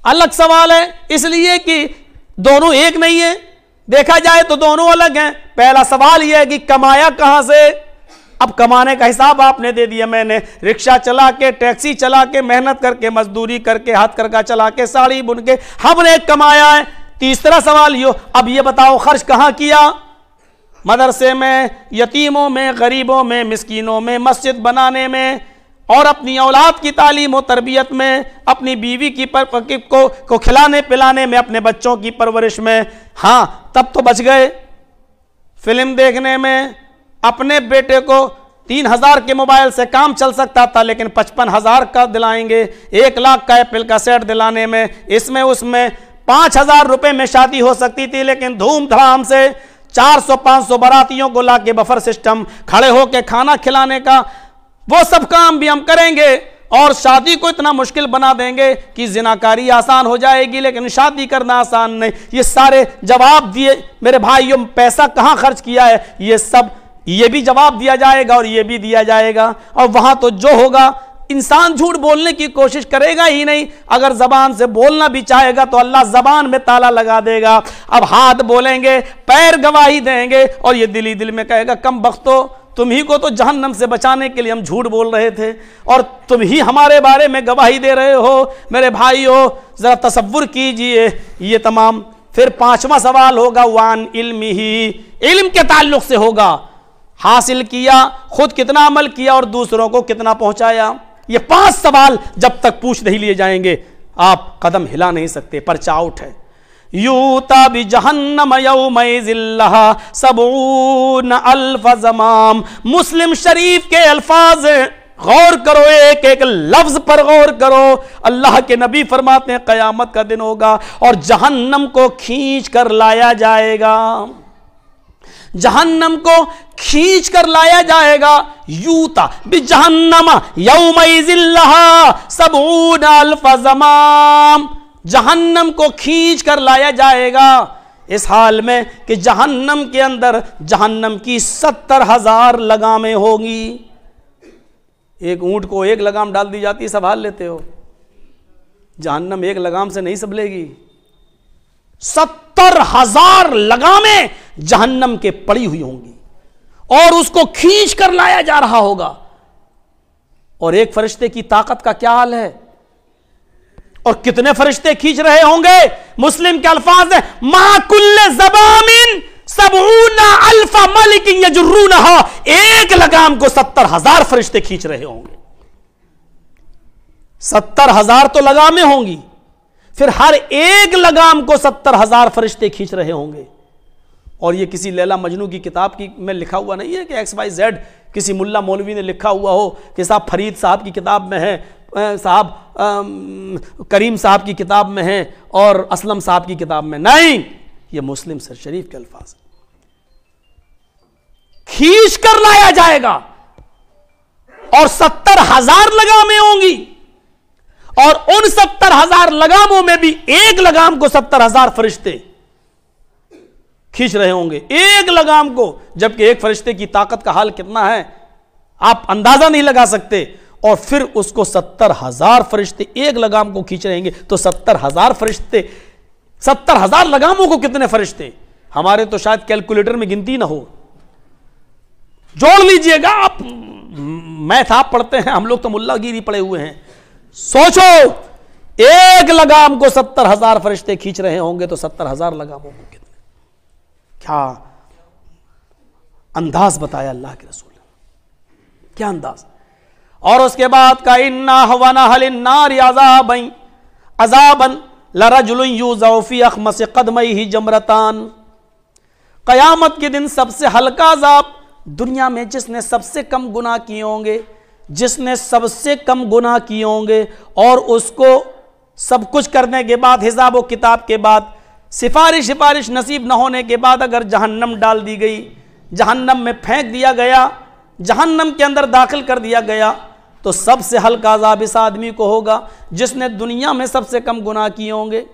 [SPEAKER 1] अलग सवाल है इसलिए कि दोनों एक नहीं है, देखा जाए तो दोनों अलग हैं। पहला सवाल यह है कि कमाया कहां से। अब कमाने का हिसाब आपने दे दिया, मैंने रिक्शा चला के, टैक्सी चला के, मेहनत करके, मजदूरी करके, हथकरघा चला के, साड़ी बुन के हमने कमाया है। तीसरा सवाल यो, अब ये बताओ खर्च कहां किया। मदरसे में, यतीमों में, गरीबों में, मिस्कीनों में, मस्जिद बनाने में, और अपनी औलाद की तालीम और तरबियत में, अपनी बीवी की को खिलाने पिलाने में, अपने बच्चों की परवरिश में। हाँ, तब तो बच गए। फिल्म देखने में अपने बेटे को 3000 के मोबाइल से काम चल सकता था, लेकिन 55,000 का दिलाएंगे। 1 लाख का एप्पल का सेट दिलाने में, इसमें उसमें 5,000 रुपए में शादी हो सकती थी, लेकिन धूमधाम से 400-500 बारातियों को लाके बफर सिस्टम, खड़े होके खाना खिलाने का, वो सब काम भी हम करेंगे और शादी को इतना मुश्किल बना देंगे कि जिनाकारी आसान हो जाएगी, लेकिन शादी करना आसान नहीं। ये सारे जवाब दिए मेरे भाइयों, पैसा कहां खर्च किया है, ये सब, ये भी जवाब दिया जाएगा और ये भी दिया जाएगा। और वहां तो जो होगा, इंसान झूठ बोलने की कोशिश करेगा ही नहीं। अगर जबान से बोलना भी चाहेगा तो अल्लाह जबान में ताला लगा देगा। अब हाथ बोलेंगे, पैर गवाही देंगे, और ये दिल ही दिल में कहेगा कम बख्तो, तुम ही को तो जहन्नम से बचाने के लिए हम झूठ बोल रहे थे और तुम ही हमारे बारे में गवाही दे रहे हो। मेरे भाइयों, जरा तसव्वुर कीजिए ये तमाम। फिर 5वां सवाल होगा वान इल्मी ही, इल्म के ताल्लुक से होगा। हासिल किया, खुद कितना अमल किया और दूसरों को कितना पहुंचाया। ये 5 सवाल जब तक पूछ नहीं लिए जाएंगे आप कदम हिला नहीं सकते, पर्चा आउट है। यूता भी जहन्नम यौमइज़िल्लहा सबऊन अल्फ ज़माम। मुस्लिम शरीफ के अल्फाज गौर करो, एक एक लफ्ज पर गौर करो। अल्लाह के नबी फरमाते हैं कयामत का दिन होगा और जहन्नम को खींच कर लाया जाएगा, जहन्नम को खींच कर लाया जाएगा। यूता भी जहन्नम यौमइज़िल्लहा सबऊन अल्फ ज़माम, जहन्नम को खींच कर लाया जाएगा इस हाल में कि जहन्नम के अंदर जहन्नम की 70,000 लगामें होंगी। एक ऊंट को एक लगाम डाल दी जाती, संभाल लेते हो, जहन्नम एक लगाम से नहीं संभलेगी। 70,000 लगामें जहन्नम के पड़ी हुई होंगी और उसको खींच कर लाया जा रहा होगा। और एक फरिश्ते की ताकत का क्या हाल है, और कितने फरिश्ते खींच रहे होंगे। मुस्लिम के अल्फाज है मा कुल्ले ज़बामिन सबऊना अल्फा मलिक यजरुनहा, एक लगाम को 70,000 फरिश्ते खींच रहे होंगे। 70,000 तो लगामें होंगी, फिर हर एक लगाम को 70,000 फरिश्ते खींच रहे होंगे। और ये किसी लैला मजनू की किताब की में लिखा हुआ नहीं है कि XYZ किसी मुल्ला मौलवी ने लिखा हुआ हो कि साहब फरीद साहब की किताब में है, साहब करीम साहब की किताब में है और असलम साहब की किताब में नहीं। ये मुस्लिम शरीफ के अल्फाज, खींच कर लाया जाएगा और 70,000 लगामें होंगी और उन 70,000 लगामों में भी एक लगाम को 70,000 फरिश्ते खींच रहे होंगे एक लगाम को, जबकि एक फरिश्ते की ताकत का हाल कितना है आप अंदाजा नहीं लगा सकते। और फिर उसको 70,000 फरिश्ते एक लगाम को खींच रहेंगे, तो 70,000 फरिश्ते, 70,000 लगामों को कितने फरिश्ते, हमारे तो शायद कैलकुलेटर में गिनती ना हो। जोड़ लीजिएगा आप, मैथ आप पढ़ते हैं, हम लोग तो मुल्लागिरी पड़े हुए हैं। सोचो एक लगाम को 70,000 फरिश्ते खींच रहे होंगे, तो 70,000 लगामों को कितने, क्या अंदाज बताया अल्लाह के रसूल ने, क्या अंदाज। और उसके बाद का इन्ना हवाना हलिन्नार अज़ाबन लरजुलन युज़अ फी अख़मस क़दमैहि जमरतान। क़यामत के दिन सबसे हल्का अज़ाब, दुनिया में जिसने सबसे कम गुनाह किए होंगे, जिसने सबसे कम गुनाह किए होंगे और उसको सब कुछ करने के बाद, हिसाब व किताब के बाद, सिफारिश नसीब न होने के बाद अगर जहन्नम डाल दी गई, जहन्नम में फेंक दिया गया, जहन्नम के अंदर दाखिल कर दिया गया, तो सबसे हल्का अज़ाब इस आदमी को होगा जिसने दुनिया में सबसे कम गुनाह किए होंगे।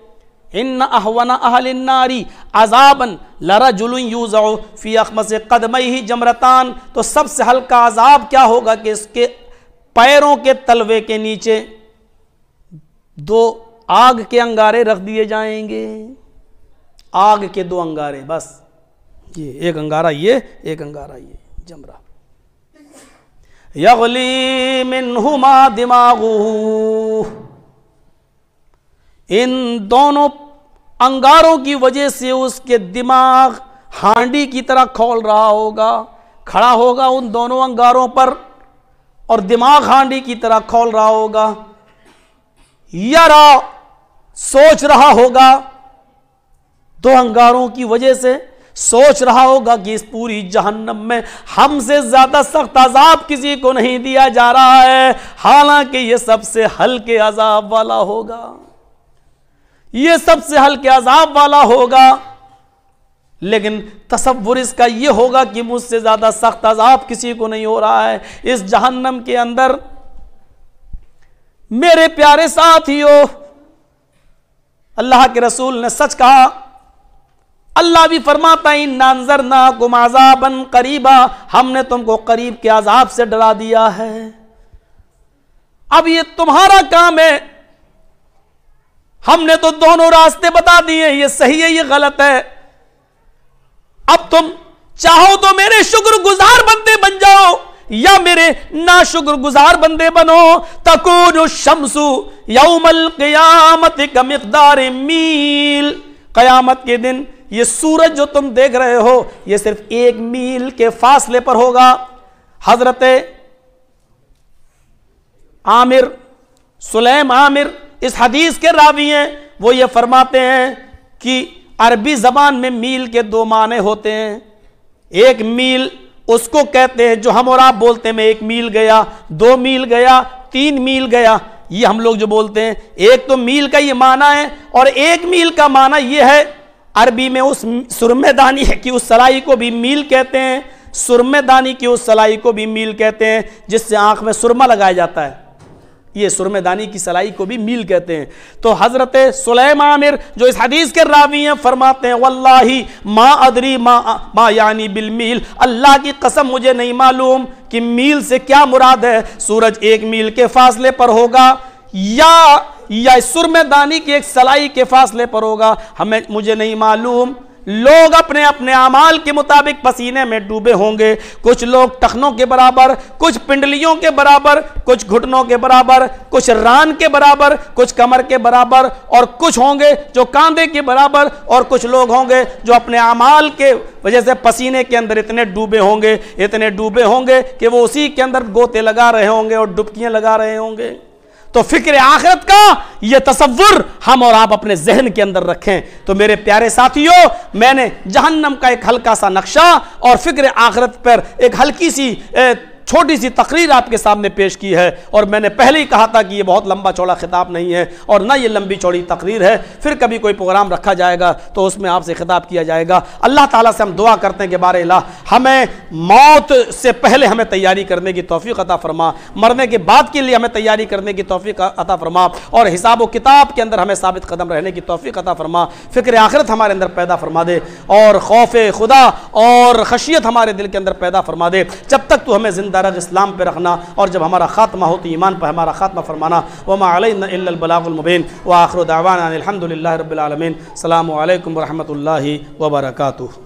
[SPEAKER 1] इन्ना अहवना अहलिन्नारी अज़ाबन लरजुलन युज़अ फी अख़मस क़दमैहि जमरतान। तो सबसे हल्का अज़ाब क्या होगा कि इसके पैरों के तलवे के नीचे 2 आग के अंगारे रख दिए जाएंगे, आग के 2 अंगारे, बस ये एक अंगारा, ये एक अंगारा, ये जमरा। यग़ली मिन्हुमा दिमागुहु, इन दोनों अंगारों की वजह से उसके दिमाग हांडी की तरह खौल रहा होगा, खड़ा होगा उन दोनों अंगारों पर और दिमाग हांडी की तरह खौल रहा होगा। यारा सोच रहा होगा, 2 अंगारों की वजह से सोच रहा होगा कि इस पूरी जहन्नम में हमसे ज्यादा सख्त अजाब किसी को नहीं दिया जा रहा है, हालांकि ये सबसे हल्के अजाब वाला होगा, ये सबसे हल्के अजाब वाला होगा। लेकिन तसव्वुर इसका ये होगा कि मुझसे ज्यादा सख्त अजाब किसी को नहीं हो रहा है इस जहन्नम के अंदर। मेरे प्यारे साथियों, अल्लाह के रसूल ने सच कहा, अल्लाह भी फरमाता है इन्ना अंज़रनाकुम अज़ाबन करीबा, हमने तुमको करीब के अजाब से डरा दिया है। अब ये तुम्हारा काम है, हमने तो दोनों रास्ते बता दिए, ये सही है ये गलत है। अब तुम चाहो तो मेरे शुक्रगुजार बंदे बन जाओ या मेरे नाशुक्रगुजार बंदे बनो। तकूनु शम्सु यौमल क़ियामति कमिक़दारि मील, क़यामत के दिन ये सूरज जो तुम देख रहे हो ये सिर्फ 1 मील के फासले पर होगा। हजरत आमिर सुलैम आमिर इस हदीस के रावी हैं, वो ये फरमाते हैं कि अरबी जबान में मील के 2 माने होते हैं। 1 मील उसको कहते हैं जो हम और आप बोलते हैं मैं 1 मील गया, 2 मील गया, 3 मील गया, ये हम लोग जो बोलते हैं। एक तो मील का ये माना है और 1 मील का माना ये है, अरबी में उस सुरमेदानी की उस सलाई को भी मील कहते हैं, सुरमेदानी की उस सलाई को भी मील कहते हैं जिससे आंख में सुरमा लगाया जाता है, ये सुरमेदानी की सलाई को भी मील कहते हैं। तो हजरत सुलैम आमिर जो इस हदीस के रावी हैं फरमाते हैं वल्लाही मा अदरी मा यानी बिल मील, अल्लाह की कसम मुझे नहीं मालूम कि मील से क्या मुराद है। सूरज 1 मील के फासले पर होगा या सुरमेदानी की एक सलाई के फासले पर होगा, मुझे नहीं मालूम। लोग अपने अपने अमाल के मुताबिक पसीने में डूबे होंगे, कुछ लोग टखनों के बराबर, कुछ पिंडलियों के बराबर, कुछ घुटनों के बराबर, कुछ रान के बराबर, कुछ कमर के बराबर, और कुछ होंगे जो कांधे के बराबर, और कुछ लोग होंगे जो अपने अमाल के वजह से पसीने के अंदर इतने डूबे होंगे कि वो उसी के अंदर गोते लगा रहे होंगे और डुबकियां लगा रहे होंगे। तो फिक्र आखिरत का ये तसव्वुर हम और आप अपने जहन के अंदर रखें। तो मेरे प्यारे साथियों, मैंने जहन्नम का एक हल्का सा नक्शा और फिक्र आखिरत पर एक हल्की सी छोटी सी तकरीर आपके सामने पेश की है, और मैंने पहले ही कहा था कि ये बहुत लंबा चौड़ा खिताब नहीं है और ना ये लंबी चौड़ी तकरीर है। फिर कभी कोई प्रोग्राम रखा जाएगा तो उसमें आपसे खिताब किया जाएगा। अल्लाह ताला से हम दुआ करते हैं कि बारे इलाह हमें मौत से पहले हमें तैयारी करने की तौफीक अता फरमा, मरने के बाद के लिए हमें तैयारी करने की तौफीक अता फरमा, और हिसाब व किताब के अंदर हमें साबित कदम रहने की तौफीक अता फरमा। फिक्र आखिरत हमारे अंदर पैदा फरमा दे और खौफ खुदा और खशियत हमारे दिल के अंदर पैदा फरमा दे। जब तक तू हमें जिंदा रख इस्लाम पे रखना, और जब हमारा खात्मा हो तो ईमान पर हमारा खात्मा फरमाना। वमा अलैना इल्लल बलागुल मुबीन व आखिरु दावाना अनिल हम्दुलिल्लाहि रब्बिल आलमीन। अस्सलामु अलैकुम व रहमतुल्लाहि व बरकातुहू।